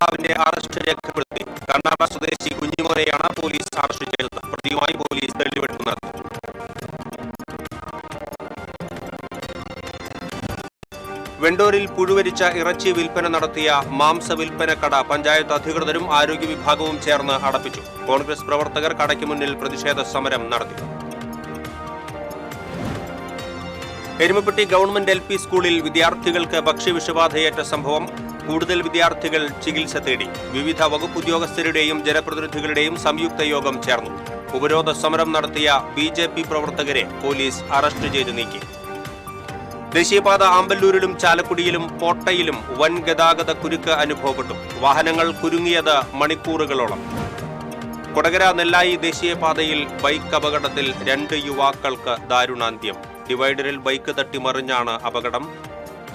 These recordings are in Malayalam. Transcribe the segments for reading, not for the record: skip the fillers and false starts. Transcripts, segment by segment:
യുവാവിന്റെ അറസ്റ്റ് രേഖപ്പെടുത്തി. കണ്ണാറ സ്വദേശി കുഞ്ഞുമോനെയാണ് പോലീസ് അറസ്റ്റ് ചെയ്തത്. പ്രതിയുമായി പോലീസ് തെളിവെടുപ്പ് നടത്തി. വെണ്ടൂരിൽ പുഴുവരിച്ച ഇറച്ചി വിൽപ്പന നടത്തിയ മാംസ വിൽപ്പന കട പഞ്ചായത്ത് അധികൃതരും ആരോഗ്യ വിഭാഗവും ചേർന്ന് അടപ്പിച്ചു. കോൺഗ്രസ് പ്രവർത്തകർ കടയ്ക്ക് മുന്നിൽ പ്രതിഷേധ സമരം നടത്തി. എരുമപ്പെട്ടി ഗവൺമെന്റ് LP സ്കൂളിൽ വിദ്യാർത്ഥികൾക്ക് ഭക്ഷ്യവിഷബാധയേറ്റ സംഭവം. കൂടുതൽ വിദ്യാർത്ഥികൾ ചികിത്സ തേടി. വിവിധ വകുപ്പ് ഉദ്യോഗസ്ഥരുടെയും ജനപ്രതിനിധികളുടെയും സംയുക്ത യോഗം ചേർന്നു. ഉപരോധ സമരം നടത്തിയ BJP പ്രവർത്തകരെ പോലീസ് അറസ്റ്റ് ചെയ്ത് നീക്കി. ദേശീയപാത ആമ്പല്ലൂരിലും ചാലക്കുടിയിലും പോട്ടയിലും വൻ ഗതാഗത കുരുക്ക് അനുഭവപ്പെട്ടു. വാഹനങ്ങൾ കുരുങ്ങിയത് മണിക്കൂറുകളോളം. കൊടകര നെല്ലായി ദേശീയപാതയിൽ ബൈക്ക് അപകടത്തിൽ 2 യുവാക്കൾക്ക് ദാരുണാന്ത്യം. ഡിവൈഡറിൽ ബൈക്ക് തട്ടിമറിഞ്ഞാണ് അപകടം.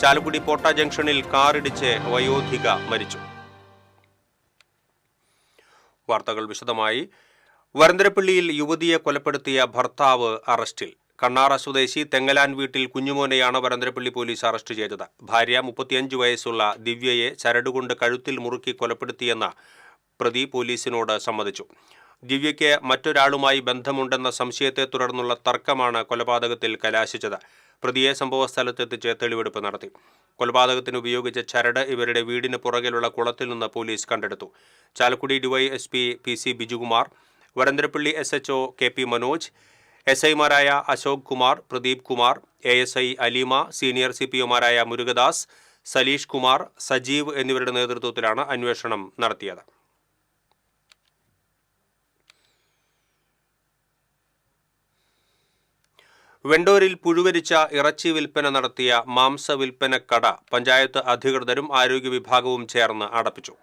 ചാലക്കുടി പോട്ട ജംഗ്ഷനിൽ കാറിടിച്ച് വയോധിക മരിച്ചു. വാർത്തകൾ വിശദമായി. വരന്തരപ്പള്ളിയിൽ യുവതിയെ കൊലപ്പെടുത്തിയ ഭർത്താവ് അറസ്റ്റിൽ. കണ്ണാറ സ്വദേശി തെങ്ങലാൻ വീട്ടിൽ കുഞ്ഞുമോനെയാണ് വരന്തരപ്പള്ളി പോലീസ് അറസ്റ്റ് ചെയ്തത്. ഭാര്യ 35 വയസ്സുള്ള ദിവ്യയെ ചരടുകൊണ്ട് കഴുത്തിൽ മുറുക്കി കൊലപ്പെടുത്തിയെന്ന പ്രതി പോലീസിനോട് സമ്മതിച്ചു. ദിവ്യയ്ക്ക് മറ്റൊരാളുമായി ബന്ധമുണ്ടെന്ന സംശയത്തെ തുടർന്നുള്ള തർക്കമാണ് കൊലപാതകത്തിൽ കലാശിച്ചത്. പ്രതിയെ സംഭവസ്ഥലത്തെത്തിച്ച് തെളിവെടുപ്പ് നടത്തി. കൊലപാതകത്തിന് ഉപയോഗിച്ച ചരട് ഇവരുടെ വീടിന് പുറകിലുള്ള കുളത്തിൽ നിന്ന് പോലീസ് കണ്ടെടുത്തു. Chalakudy DYSP PC Bijukumar, Varantharappilly SHO KP Manoj, SIമാരായ അശോക് കുമാർ, പ്രദീപ് കുമാർ, ASI അലീമ, സീനിയർ CPOമാരായ മുരുകദാസ്, സലീഷ് കുമാർ, സജീവ് എന്നിവരുടെ നേതൃത്വത്തിലാണ് അന്വേഷണം നടത്തിയത്. വെണ്ടൂരിൽ പുഴുവരിച്ച ഇറച്ചി വിൽപ്പന നടത്തിയ മാംസ വിൽപ്പന കട പഞ്ചായത്ത് അധികൃതരും ആരോഗ്യ വിഭാഗവും ചേർന്ന് അടപ്പിച്ചു.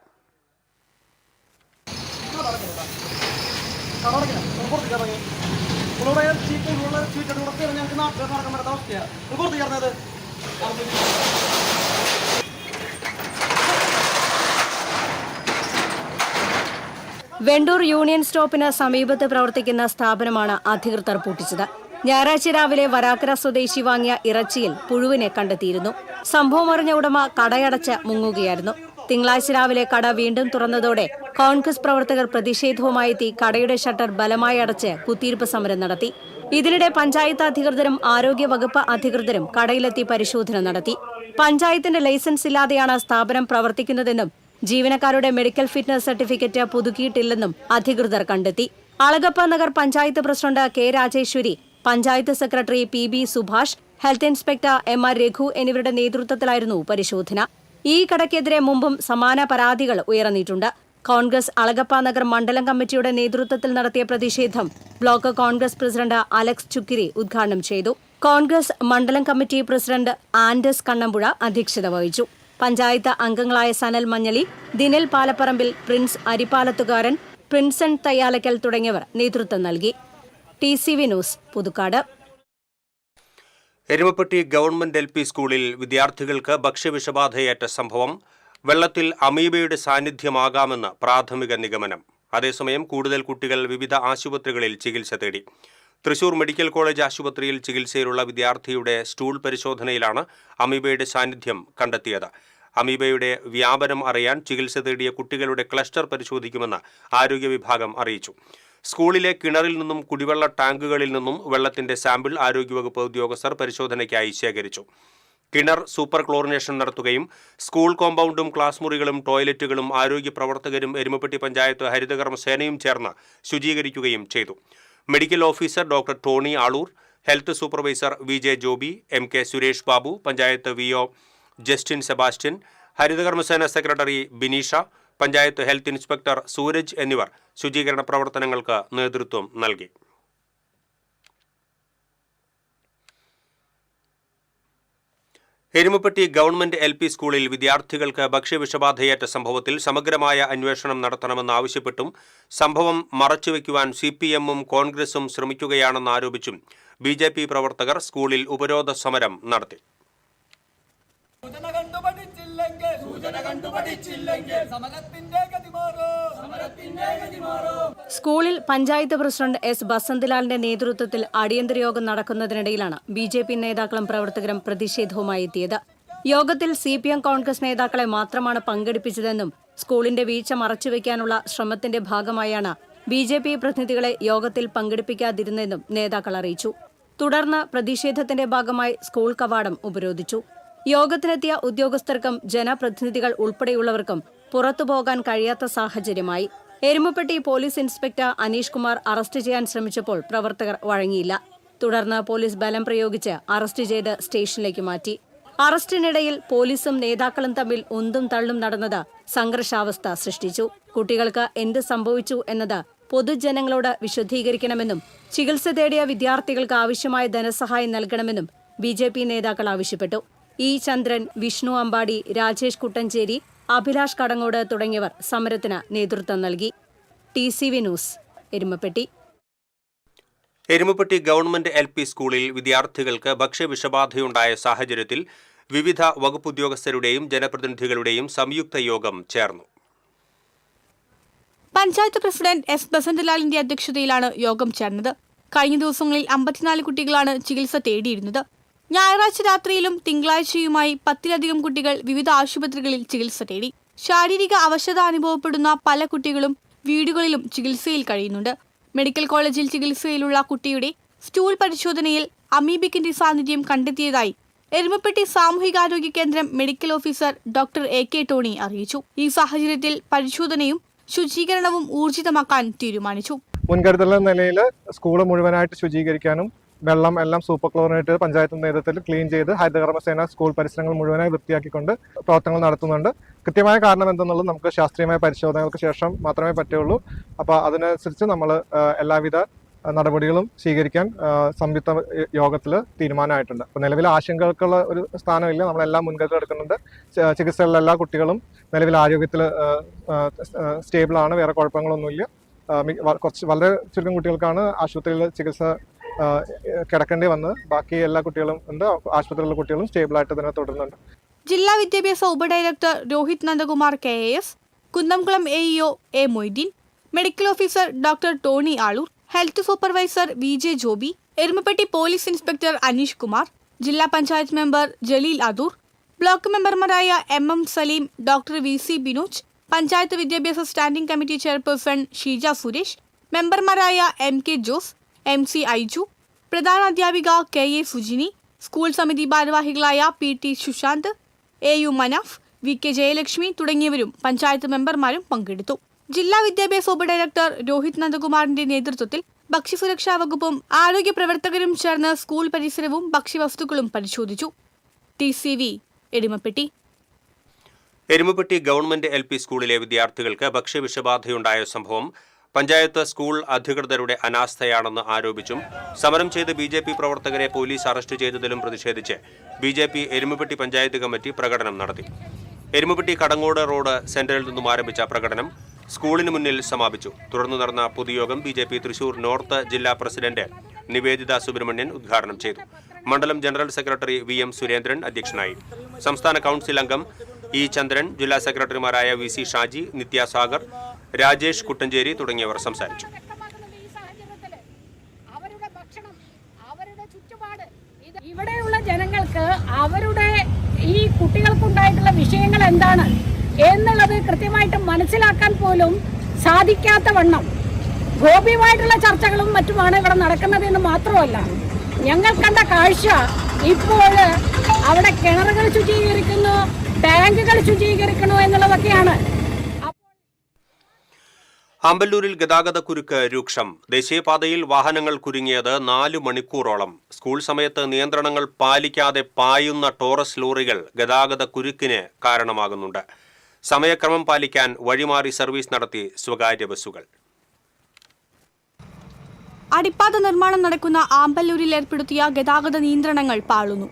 വെണ്ടൂർ യൂണിയൻ സ്റ്റോപ്പിന് സമീപത്ത് പ്രവർത്തിക്കുന്ന സ്ഥാപനമാണ് അധികൃതർ പൂട്ടിച്ചത്. ഞായറാഴ്ച രാവിലെ വരാക്കര സ്വദേശി വാങ്ങിയ ഇറച്ചിയിൽ പുഴുവിനെ കണ്ടെത്തിയിരുന്നു. സംഭവം അറിഞ്ഞ ഉടമ കടയടച്ച് മുങ്ങുകയായിരുന്നു. തിങ്കളാഴ്ച രാവിലെ കട വീണ്ടും തുറന്നതോടെ കോൺഗ്രസ് പ്രവർത്തകർ പ്രതിഷേധവുമായെത്തി കടയുടെ ഷട്ടർ ബലമായി അടച്ച് കുത്തിയിരിപ്പ് സമരം നടത്തി. ഇതിനിടെ പഞ്ചായത്ത് അധികൃതരും ആരോഗ്യ വകുപ്പ് അധികൃതരും കടയിലെത്തി പരിശോധന നടത്തി. പഞ്ചായത്തിന്റെ ലൈസൻസ് ഇല്ലാതെയാണ് സ്ഥാപനം പ്രവർത്തിക്കുന്നതെന്നും ജീവനക്കാരുടെ മെഡിക്കൽ ഫിറ്റ്നസ് സർട്ടിഫിക്കറ്റ് പുതുക്കിയിട്ടില്ലെന്നും അധികൃതർ കണ്ടെത്തി. Alagappa Nagar panchayat president K Rajeshwari, panchayat secretary PB Subhash, health inspector MR Raghu എന്നിവരുടെ നേതൃത്വത്തിലായിരുന്നു പരിശോധന. ഈ കടയ്ക്കെതിരെ മുമ്പും സമാന പരാതികൾ ഉയർന്നിട്ടുണ്ട്. കോൺഗ്രസ് അളഗപ്പ നഗർ മണ്ഡലം കമ്മിറ്റിയുടെ നേതൃത്വത്തിൽ നടത്തിയ പ്രതിഷേധം block Congress president Alex Chukkiri ഉദ്ഘാടനം ചെയ്തു. കോൺഗ്രസ് മണ്ഡലം കമ്മിറ്റി പ്രസിഡന്റ് ആൻഡസ് കണ്ണമ്പുഴ അധ്യക്ഷത വഹിച്ചു. പഞ്ചായത്ത് അംഗങ്ങളായ സനൽ മഞ്ഞളി, ദിനൽ പാലപ്പറമ്പിൽ, പ്രിൻസ് അരിപ്പാലത്തുകാരൻ, പ്രിൻസൺ തയ്യാലക്കൽ തുടങ്ങിയവർ നേതൃത്വം നൽകി. TCV news, Puthukkad. Erumapetty government LP സ്കൂളിൽ വിദ്യാർത്ഥികൾക്ക് ഭക്ഷ്യവിഷബാധയേറ്റ സംഭവം. വെള്ളത്തിൽ അമീബയുടെ സാന്നിധ്യമാകാമെന്ന് പ്രാഥമിക നിഗമനം. അതേസമയം കൂടുതൽ കുട്ടികൾ വിവിധ ആശുപത്രികളിൽ ചികിത്സ തേടി. തൃശൂർ മെഡിക്കൽ കോളേജ് ആശുപത്രിയിൽ ചികിത്സയിലുള്ള വിദ്യാർത്ഥിയുടെ സ്റ്റൂൾ പരിശോധനയിലാണ് അമീബയുടെ സാന്നിധ്യം കണ്ടെത്തിയത്. അമീബയുടെ വ്യാപനം അറിയാൻ ചികിത്സ തേടിയ കുട്ടികളുടെ ക്ലസ്റ്റർ പരിശോധിക്കുമെന്ന് ആരോഗ്യ വിഭാഗം അറിയിച്ചു. സ്കൂളിലെ കിണറിൽ നിന്നും കുടിവെള്ള ടാങ്കുകളിൽ നിന്നും വെള്ളത്തിന്റെ സാമ്പിൾ ആരോഗ്യവകുപ്പ് ഉദ്യോഗസ്ഥർ പരിശോധനയ്ക്കായി ശേഖരിച്ചു. കിണർ സൂപ്പർ ക്ലോറിനേഷൻ നടത്തുകയും സ്കൂൾ കോമ്പൗണ്ടും ക്ലാസ് മുറികളും ടോയ്ലറ്റുകളും ആരോഗ്യ പ്രവർത്തകരും എരുമപ്പെട്ടി പഞ്ചായത്ത് ഹരിതകർമ്മ സേനയും ചേർന്ന് ശുചീകരിക്കുകയും ചെയ്തു. Medical officer doctor Tony Aloor, health supervisor VJ Joby, MK Suresh Babu, panchayat VO Justin Sebastian, ഹരിതകർമ്മസേന secretary Bineesha, panchayat health inspector Sooraj എന്നിവർ ശുചീകരണ പ്രവർത്തനങ്ങൾക്ക് നേതൃത്വം നൽകി. എരുമപ്പെട്ടി ഗവൺമെന്റ് LP സ്കൂളിൽ വിദ്യാർത്ഥികൾക്ക് ഭക്ഷ്യവിഷബാധയേറ്റ സംഭവത്തിൽ സമഗ്രമായ അന്വേഷണം നടത്തണമെന്നാവശ്യപ്പെട്ടും സംഭവം മറച്ചുവെക്കുവാൻ CPM-ഉം കോൺഗ്രസും ശ്രമിക്കുകയാണെന്നാരോപിച്ചും BJP പ്രവർത്തകർ സ്കൂളിൽ ഉപരോധ സമരം നടത്തി. സ്കൂളിൽ പഞ്ചായത്ത് പ്രസിഡന്റ് S ബസന്ത്ലാലിന്റെ നേതൃത്വത്തിൽ അടിയന്തര യോഗം നടക്കുന്നതിനിടയിലാണ് BJP നേതാക്കളും പ്രവർത്തകരും പ്രതിഷേധവുമായി എത്തിയത്. യോഗത്തിൽ CPM കോൺഗ്രസ് നേതാക്കളെ മാത്രമാണ് പങ്കെടുപ്പിച്ചതെന്നും സ്കൂളിന്റെ വീഴ്ച മറച്ചുവെക്കാനുള്ള ശ്രമത്തിന്റെ ഭാഗമായാണ് BJP പ്രതിനിധികളെ യോഗത്തിൽ പങ്കെടുപ്പിക്കാതിരുന്നതെന്നും നേതാക്കൾ അറിയിച്ചു. തുടർന്ന് പ്രതിഷേധത്തിന്റെ ഭാഗമായി സ്കൂൾ കവാടം ഉപരോധിച്ചു. യോഗത്തിനെത്തിയ ഉദ്യോഗസ്ഥർക്കും ജനപ്രതിനിധികൾ ഉൾപ്പെടെയുള്ളവർക്കും പുറത്തുപോകാൻ കഴിയാത്ത സാഹചര്യമായി. Erumapetty police inspector Aneesh Kumar arrest ചെയ്യാൻ ശ്രമിച്ചപ്പോൾ പ്രവർത്തകർ വഴങ്ങിയില്ല. തുടർന്ന് പോലീസ് ബലം പ്രയോഗിച്ച് അറസ്റ്റ് ചെയ്ത് സ്റ്റേഷനിലേക്ക് മാറ്റി. അറസ്റ്റിനിടയിൽ പോലീസും നേതാക്കളും തമ്മിൽ ഉന്തും തള്ളും നടന്നത് സംഘർഷാവസ്ഥ സൃഷ്ടിച്ചു. കുട്ടികൾക്ക് എന്ത് സംഭവിച്ചു എന്നത് പൊതുജനങ്ങളോട് വിശദീകരിക്കണമെന്നും ചികിത്സ തേടിയ വിദ്യാർത്ഥികൾക്ക് ആവശ്യമായ ധനസഹായം നൽകണമെന്നും BJP നേതാക്കൾ ആവശ്യപ്പെട്ടു. ഇ. ചന്ദ്രൻ, വിഷ്ണു അമ്പാടി, രാജേഷ് കുട്ടഞ്ചേരി, അഭിലാഷ് കടങ്ങോട് തുടങ്ങിയവർ സമരത്തിന് നേതൃത്വം നൽകി. TCV news, Erumapetty. Erumapetty government LP സ്കൂളിൽ വിദ്യാർത്ഥികൾക്ക് ഭക്ഷ്യവിഷബാധയുണ്ടായ സാഹചര്യത്തിൽ വിവിധ വകുപ്പുദ്യോഗസ്ഥരുടെയും ജനപ്രതിനിധികളുടെയും സംയുക്ത യോഗം ചേർന്നു. Panchayat president S. ബസന്തലാലിന്റെ അധ്യക്ഷതയിലാണ് യോഗം ചേർന്നത്. കഴിഞ്ഞ ദിവസങ്ങളിൽ 54 കുട്ടികളാണ് ചികിത്സ തേടിയിരുന്നത്. ഞായറാഴ്ച രാത്രിയിലും തിങ്കളാഴ്ചയുമായി 10-ലധികം കുട്ടികൾ വിവിധ ആശുപത്രികളിൽ ചികിത്സ തേടി. ശാരീരിക അവശത അനുഭവപ്പെടുന്ന പല കുട്ടികളും വീടുകളിലും ചികിത്സയിൽ കഴിയുന്നുണ്ട്. മെഡിക്കൽ കോളേജിൽ ചികിത്സയിലുള്ള കുട്ടിയുടെ സ്റ്റൂൾ പരിശോധനയിൽ അമീബിക്കിന്റെ സാന്നിധ്യം കണ്ടെത്തിയതായി എരുമപ്പെട്ടി സാമൂഹികാരോഗ്യ കേന്ദ്രം medical officer doctor AK Tony അറിയിച്ചു. ഈ സാഹചര്യത്തിൽ പരിശോധനയും ശുചീകരണവും ഊർജിതമാക്കാൻ തീരുമാനിച്ചു. മുൻകരുതൽ നിലയിൽ സ്കൂൾ മുഴുവനായിട്ട് ശുചീകരിക്കാനും വെള്ളം എല്ലാം സൂപ്പർ ക്ലോറിനേറ്റ് പഞ്ചായത്ത് നേതൃത്വത്തിൽ ക്ലീൻ ചെയ്ത് ഹരിതകർമ്മസേന സ്കൂൾ പരിസരങ്ങൾ മുഴുവനായി വൃത്തിയാക്കിക്കൊണ്ട് പ്രവർത്തനങ്ങൾ നടത്തുന്നുണ്ട്. കൃത്യമായ കാരണം എന്തെന്നുള്ളത് നമുക്ക് ശാസ്ത്രീയമായ പരിശോധനകൾക്ക് ശേഷം മാത്രമേ പറ്റുള്ളൂ. അപ്പോൾ അതിനനുസരിച്ച് നമ്മൾ എല്ലാവിധ നടപടികളും സ്വീകരിക്കാൻ സംയുക്ത യോഗത്തിൽ തീരുമാനമായിട്ടുണ്ട്. അപ്പോൾ നിലവിൽ ആശങ്കകൾക്കുള്ള ഒരു സ്ഥാനമില്ല. നമ്മളെല്ലാം മുൻകരുതൽ എടുക്കുന്നുണ്ട്. ചികിത്സകളിലെ എല്ലാ കുട്ടികളും നിലവിൽ ആരോഗ്യത്തിൽ സ്റ്റേബിളാണ്. വേറെ കുഴപ്പങ്ങളൊന്നുമില്ല. കുറച്ച് വളരെ ചുരുക്കം കുട്ടികൾക്കാണ് ആശുപത്രിയിൽ ചികിത്സ കിടക്കേണ്ടി വന്നത്. ബാക്കി എല്ലാ കുട്ടികളും ഉണ്ട്. ആശുപത്രിയിലുള്ള കുട്ടികളും സ്റ്റേബിളായിട്ട് തന്നെ തുടരുന്നുണ്ട്. ജില്ലാ വിദ്യാഭ്യാസ ഉപഡയറക്ടർ Rohit Nandakumar KAS, Kunnamkulam AEO A. Moideen, medical officer doctor Tony Aloor, health supervisor VJ Joby, Erumapetty police inspector Aneesh Kumar, ജില്ലാ പഞ്ചായത്ത് മെമ്പർ ജലീൽ അദൂർ, ബ്ലോക്ക് മെമ്പർമാരായ MM Saleem, doctor VC Binoj, panchayat വിദ്യാഭ്യാസ standing committee chairperson Sheeja Suresh, മെമ്പർമാരായ MK ജോസ്, MC ഐജു, പ്രധാനാധ്യാപിക KA സുജിനി, സ്കൂൾ സമിതി ഭാരവാഹികളായ PT Sushant, AU Manaf, VK Jayalakshmi തുടങ്ങിയവരും പഞ്ചായത്ത് മെമ്പർമാരും പങ്കെടുത്തു. ജില്ലാ വിദ്യാഭ്യാസ ഉപഡയറക്ടർ രോഹിത് നന്ദകുമാറിന്റെ നേതൃത്വത്തിൽ ഭക്ഷ്യസുരക്ഷാ വകുപ്പും ആരോഗ്യ പ്രവർത്തകരും ചേർന്ന് സ്കൂൾ പരിസരവും ഭക്ഷ്യവസ്തുക്കളും പരിശോധിച്ചു. TCV, Erumapetty. Erumapetty government LP സ്കൂളിലെ വിദ്യാർത്ഥികൾക്ക് ഭക്ഷ്യവിഷബാധയുണ്ടായ സംഭവം പഞ്ചായത്ത് സ്കൂൾ അധികൃതരുടെ അനാസ്ഥയാണെന്ന് ആരോപിച്ചും സമരം ചെയ്ത് BJP പ്രവർത്തകരെ പോലീസ് അറസ്റ്റ് ചെയ്തതിലും പ്രതിഷേധിച്ച് BJP എരുമപ്പെട്ടി പഞ്ചായത്ത് കമ്മിറ്റി പ്രകടനം നടത്തി. എരുമപ്പെട്ടി കടങ്ങോട് റോഡ് സെന്ററിൽ നിന്നും ആരംഭിച്ച പ്രകടനം സ്കൂളിന് മുന്നിൽ സമാപിച്ചു. തുടർന്ന് നടന്ന പൊതുയോഗം BJP തൃശൂർ നോർത്ത് ജില്ലാ പ്രസിഡന്റ് നിവേദിത സുബ്രഹ്മണ്യൻ ഉദ്ഘാടനം ചെയ്തു. മണ്ഡലം ജനറൽ സെക്രട്ടറി VM സുരേന്ദ്രൻ അധ്യക്ഷനായി. സംസ്ഥാന കൗൺസിൽ അംഗം ഇ. ചന്ദ്രൻ, ജില്ലാ സെക്രട്ടറിമാരായ VC ഷാജി, നിത്യാസാഗർ, രാജേഷ് കുട്ടഞ്ചേരി തുടങ്ങിയവർ സംസാരിച്ചു. ഇവിടെയുള്ള ജനങ്ങൾക്ക് അവരുടെ ഈ കുട്ടികൾക്കുണ്ടായിട്ടുള്ള വിഷയങ്ങൾ എന്താണ് എന്നുള്ളത് കൃത്യമായിട്ട് മനസ്സിലാക്കാൻ പോലും സാധിക്കാത്ത വണ്ണം ഗോപ്യമായിട്ടുള്ള ചർച്ചകളും മറ്റുമാണ് ഇവിടെ നടക്കുന്നത് എന്ന് മാത്രമല്ല, ഞങ്ങൾ കണ്ട കാഴ്ച ഇപ്പോൾ അവിടെ കിണറുകൾ ശുചീകരിക്കുന്നു, ടാങ്കുകൾ ശുചീകരിക്കുന്നു എന്നുള്ളതൊക്കെയാണ്. ആമ്പല്ലൂരിൽ ഗതാഗതക്കുരുക്ക് രൂക്ഷം. ദേശീയപാതയിൽ വാഹനങ്ങൾ കുരുങ്ങിയത് 4 മണിക്കൂറോളം. സ്കൂൾ സമയത്ത് നിയന്ത്രണങ്ങൾ പാലിക്കാതെ പായുന്ന ടോറസ് ലോറികൾ ഗതാഗതക്കുരുക്കിന് കാരണമാകുന്നുണ്ട്. സമയക്രമം പാലിക്കാൻ വഴിമാറി സർവീസ് നടത്തി സ്വകാര്യ ബസ്സുകൾ. അടിപ്പാത നിർമ്മാണം നടക്കുന്ന ആമ്പല്ലൂരിൽ ഏർപ്പെടുത്തിയ ഗതാഗത നിയന്ത്രണങ്ങൾ പാളുന്നു.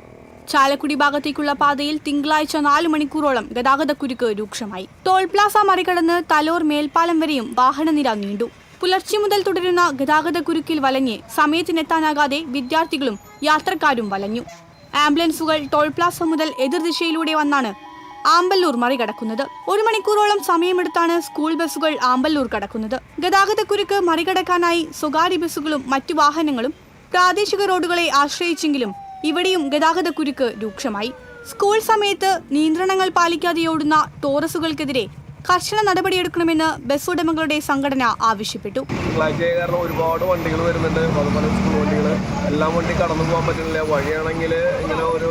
ചാലക്കുടി ഭാഗത്തേക്കുള്ള പാതയിൽ തിങ്കളാഴ്ച 4 മണിക്കൂറോളം ഗതാഗതക്കുരുക്ക് രൂക്ഷമായി. ടോൾ പ്ലാസ മറികടന്ന് തലോർ മേൽപ്പാലം വരെയും വാഹനനിര നീണ്ടു. പുലർച്ചെ മുതൽ തുടരുന്ന ഗതാഗതക്കുരുക്കിൽ വലഞ്ഞ് സമയത്തിനെത്താനാകാതെ വിദ്യാർത്ഥികളും യാത്രക്കാരും വലഞ്ഞു. ആംബുലൻസുകൾ ടോൾ പ്ലാസ മുതൽ എതിർദിശയിലൂടെ വന്നാണ് ആമ്പല്ലൂർ മറികടക്കുന്നത്. 1 മണിക്കൂറോളം സമയമെടുത്താണ് സ്കൂൾ ബസ്സുകൾ ആമ്പല്ലൂർ കടക്കുന്നത്. ഗതാഗതക്കുരുക്ക് മറികടക്കാനായി സ്വകാര്യ ബസ്സുകളും മറ്റു വാഹനങ്ങളും പ്രാദേശിക റോഡുകളെ ആശ്രയിച്ചെങ്കിലും ഇവിടെയും ഗതാഗതക്കുരുക്ക് രൂക്ഷമായി. സ്കൂൾ സമയത്ത് നിയന്ത്രണങ്ങൾ പാലിക്കാതെ ഓടുന്ന ടോറസുകൾക്കെതിരെ കർശന നടപടിയെടുക്കണമെന്ന് ബസ് ഉടമകളുടെ സംഘടന ആവശ്യപ്പെട്ടു. തിങ്കളാഴ്ച കാരണം ഒരുപാട് വണ്ടികൾ വരുന്നുണ്ട്, അതുപോലെ സ്കൂൾ വണ്ടികൾ, എല്ലാം വണ്ടി കടന്നു പോകാൻ പറ്റുന്നില്ല. വഴിയാണെങ്കിൽ ഇങ്ങനെ ഒരു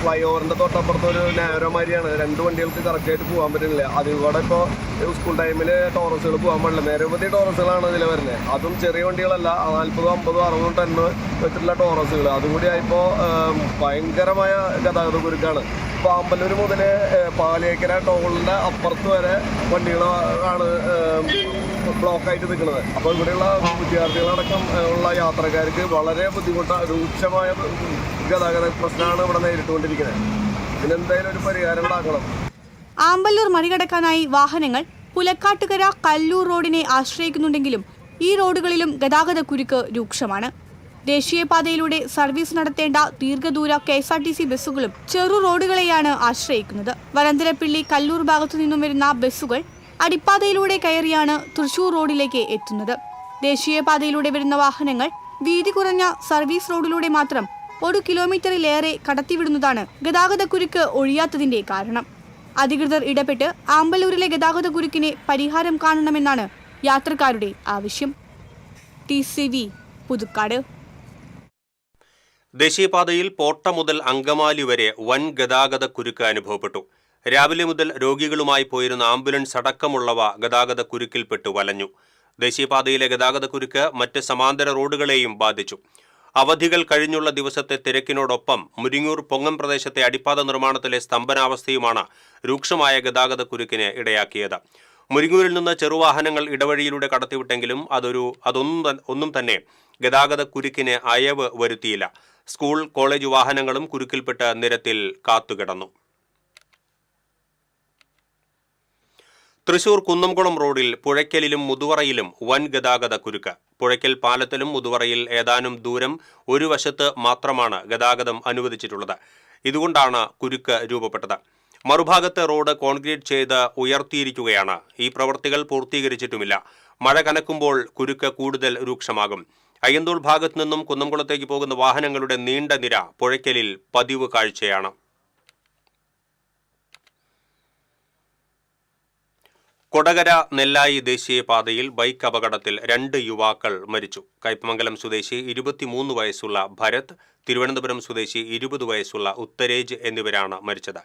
ഫ്ലൈ ഓവറിൻ്റെ തൊട്ടപ്പുറത്ത് ഒരു നാരോ മാതിരിയാണ്, 2 വണ്ടികൾക്ക് കറക്റ്റായിട്ട് പോകാൻ പറ്റുന്നില്ല. അതിലൂടെ ഇപ്പോൾ സ്കൂൾ ടൈമിൽ ടോറസുകൾ പോകാൻ പാടില്ല. നിരവധി ടോറസുകളാണ് ഇതിൽ വരുന്നത്, അതും ചെറിയ വണ്ടികളല്ല, 40, 50, 60 ടണ്ണ് വെച്ചിട്ടുള്ള ടോറസുകൾ. അതുകൂടി ആയപ്പോൾ ഭയങ്കരമായ ഗതാഗത കുരുക്കാണ്. ഇപ്പോൾ ആമ്പല്ലൂർ മുതൽ പാലിയേക്കര ടോളിൻ്റെ അപ്പുറത്ത് വരെ വണ്ടികളാണ് ബ്ലോക്കായിട്ട് നിൽക്കുന്നത്. അപ്പോൾ ഇവിടെയുള്ള വിദ്യാർത്ഥികളടക്കം ഉള്ള യാത്രക്കാർക്ക് വളരെ രൂക്ഷമായ ഗതാഗത പ്രശ്നമാണ് ഇവിടെ നേരിട്ടുകൊണ്ടിരിക്കുന്നത്. ഇതിനെന്തായാലും ഒരു പരിഹാരം ഉണ്ടാക്കണം. ആമ്പല്ലൂർ മറികടക്കാനായി വാഹനങ്ങൾ പുലക്കാട്ടുകര കല്ലൂർ റോഡിനെ ആശ്രയിക്കുന്നുണ്ടെങ്കിലും ഈ റോഡുകളിലും ഗതാഗത കുരുക്ക് രൂക്ഷമാണ്. ദേശീയപാതയിലൂടെ സർവീസ് നടത്തേണ്ട ദീർഘദൂര KSRTC ബസ്സുകളും ചെറു റോഡുകളെയാണ് ആശ്രയിക്കുന്നത്. വരന്തരപ്പിള്ളി കല്ലൂർ ഭാഗത്തു നിന്നും വരുന്ന ബസ്സുകൾ അടിപ്പാതയിലൂടെ കയറിയാണ് തൃശൂർ റോഡിലേക്ക് എത്തുന്നത്. ദേശീയപാതയിലൂടെ വരുന്ന വാഹനങ്ങൾ വീതി കുറഞ്ഞ സർവീസ് റോഡിലൂടെ മാത്രം 1 കിലോമീറ്ററിലേറെ കടത്തിവിടുന്നതാണ് ഗതാഗതക്കുരുക്ക് ഒഴിയാത്തതിന്റെ കാരണം. അധികൃതർ ഇടപെട്ട് ആമ്പല്ലൂരിലെ ഗതാഗതക്കുരുക്കിന് പരിഹാരം കാണണമെന്നാണ് യാത്രക്കാരുടെ ആവശ്യം. TCV പുതുക്കാട്. ദേശീയപാതയിൽ പോട്ട മുതൽ അങ്കമാലി വരെ വൻ ഗതാഗത കുരുക്ക് അനുഭവപ്പെട്ടു. രാവിലെ മുതൽ രോഗികളുമായി പോയിരുന്ന ആംബുലൻസ് അടക്കമുള്ളവ ഗതാഗത കുരുക്കിൽപ്പെട്ടു വലഞ്ഞു. ദേശീയപാതയിലെ ഗതാഗത കുരുക്ക് മറ്റ് സമാന്തര റോഡുകളെയും ബാധിച്ചു. അവധികൾ കഴിഞ്ഞുള്ള ദിവസത്തെ തിരക്കിനോടൊപ്പം മുരിങ്ങൂർ പൊങ്ങം പ്രദേശത്തെ അടിപ്പാത നിർമ്മാണത്തിലെ സ്തംഭനാവസ്ഥയുമാണ് രൂക്ഷമായ ഗതാഗത കുരുക്കിന് ഇടയാക്കിയത്. മുരിങ്ങൂരിൽ നിന്ന് ചെറുവാഹനങ്ങൾ ഇടവഴിയിലൂടെ കടത്തിവിട്ടെങ്കിലും ഒന്നും തന്നെ ഗതാഗത കുരുക്കിന് അയവ് വരുത്തിയില്ല. സ്കൂൾ കോളേജ് വാഹനങ്ങളും കുരുക്കിൽപ്പെട്ട് നിരത്തിൽ കാത്തുകിടന്നു. തൃശൂർ കുന്നംകുളം റോഡിൽ പുഴയ്ക്കലിലും മുതുവറയിലും വൻ ഗതാഗത കുരുക്ക്. പുഴയ്ക്കൽ പാലത്തിലും മുതുവറയിൽ ഏതാനും ദൂരം ഒരു വശത്ത് മാത്രമാണ് ഗതാഗതം അനുവദിച്ചിട്ടുള്ളത്. ഇതുകൊണ്ടാണ് കുരുക്ക് രൂപപ്പെട്ടത്. മറുഭാഗത്തെ റോഡ് കോൺക്രീറ്റ് ചെയ്ത് ഉയർത്തിയിരിക്കുകയാണ്. ഈ പ്രവൃത്തികൾ പൂർത്തീകരിച്ചിട്ടുമില്ല. മഴ കനക്കുമ്പോൾ കുരുക്ക് കൂടുതൽ രൂക്ഷമാകും. അയ്യന്തോൾ ഭാഗത്തു നിന്നും കുന്നംകുളത്തേക്ക് പോകുന്ന വാഹനങ്ങളുടെ നീണ്ട നിര പുഴയ്ക്കലിൽ പതിവ് കാഴ്ചയാണ്. കൊടകര നെല്ലായി ദേശീയപാതയിൽ ബൈക്ക് അപകടത്തിൽ 2 യുവാക്കൾ മരിച്ചു. കയ്പമംഗലം സ്വദേശി 23 വയസ്സുള്ള ഭരത്, തിരുവനന്തപുരം സ്വദേശി 20 വയസ്സുള്ള ഉത്തരേജ് എന്നിവരാണ് മരിച്ചത്.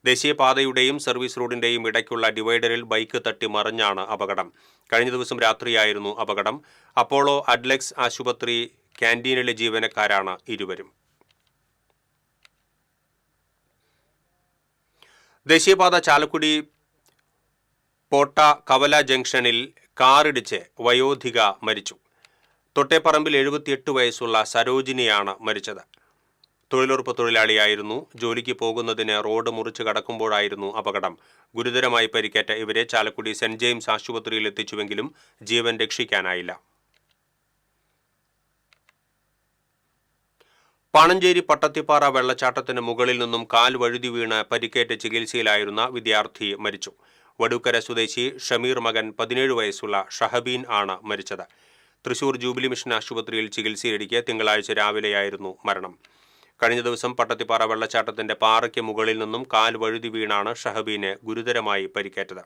ദേശീയപാതയുടെയും സർവീസ് റോഡിന്റെയും ഇടയ്ക്കുള്ള ഡിവൈഡറിൽ ബൈക്ക് തട്ടി മറിഞ്ഞാണ് അപകടം. കഴിഞ്ഞ ദിവസം രാത്രിയായിരുന്നു അപകടം. അപ്പോളോ അഡ്ലക്സ് ആശുപത്രി ക്യാന്റീനിലെ ജീവനക്കാരാണ് ഇരുവരും. ദേശീയപാത ചാലക്കുടി പോട്ട കവല ജംഗ്ഷനിൽ കാറിടിച്ച് വയോധിക മരിച്ചു. തൊട്ടേപ്പറമ്പിൽ 78 വയസ്സുള്ള സരോജിനിയാണ് മരിച്ചത്. തൊഴിലുറപ്പ് തൊഴിലാളിയായിരുന്നു. ജോലിക്ക് പോകുന്നതിന് റോഡ് മുറിച്ച് കടക്കുമ്പോഴായിരുന്നു അപകടം. ഗുരുതരമായി പരിക്കേറ്റ ഇവരെ ചാലക്കുടി സെന്റ് ജെയിംസ് ആശുപത്രിയിൽ എത്തിച്ചുവെങ്കിലും ജീവൻ രക്ഷിക്കാനായില്ല. പാണഞ്ചേരി പട്ടത്തിപ്പാറ വെള്ളച്ചാട്ടത്തിന് മുകളിൽ നിന്നും കാൽ വഴുതി വീണ് പരിക്കേറ്റ് ചികിത്സയിലായിരുന്ന വിദ്യാർത്ഥി മരിച്ചു. വടൂക്കര സ്വദേശി ഷമീർ മകൻ 17 വയസ്സുള്ള ഷഹബീൻ ആണ് മരിച്ചത്. തൃശൂർ ജൂബിലി മിഷൻ ആശുപത്രിയിൽ ചികിത്സയിലിരിക്കെ തിങ്കളാഴ്ച രാവിലെയായിരുന്നു മരണം. കഴിഞ്ഞ ദിവസം പട്ടത്തിപ്പാറ വെള്ളച്ചാട്ടത്തിന്റെ പാറയ്ക്ക് മുകളിൽ നിന്നും കാൽ വഴുതി വീണാണ് ഷഹബീന് ഗുരുതരമായി പരിക്കേറ്റത്.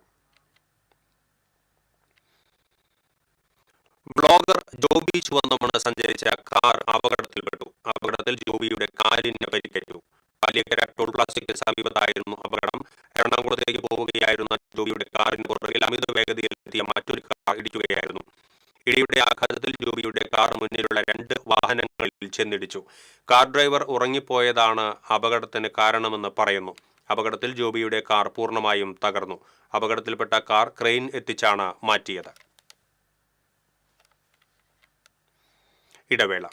ബ്ലോഗർ ജോബി ചുവന്നമണ് സഞ്ചരിച്ച കാർ അപകടത്തിൽപ്പെട്ടു. അപകടത്തിൽ ജോബിയുടെ കാലിന് പരിക്കേറ്റു. പാലിയേക്കര ടോൾ പ്ലാസയ്ക്ക് സമീപത്തായിരുന്നു അപകടം. എറണാകുളത്തേക്ക് പോവുകയായിരുന്ന ജോബിയുടെ കാറിന് പുറകിൽ അമിത വേഗതയിലെത്തിയ മറ്റൊരു കാർ ഇടിക്കുകയായിരുന്നു. ഇടിയുടെ ആഘാതത്തിൽ ജോബിയുടെ കാർ മുന്നിലുള്ള 2 വാഹനങ്ങളിൽ ചെന്നിടിച്ചു. കാർ ഡ്രൈവർ ഉറങ്ങിപ്പോയതാണ് അപകടത്തിന് കാരണമെന്ന് പറയുന്നു. അപകടത്തിൽ ജോബിയുടെ കാർ പൂർണ്ണമായും തകർന്നു. അപകടത്തിൽപ്പെട്ട കാർ ക്രെയിൻ എത്തിച്ചാണ് മാറ്റിയത്. ഇടവേള.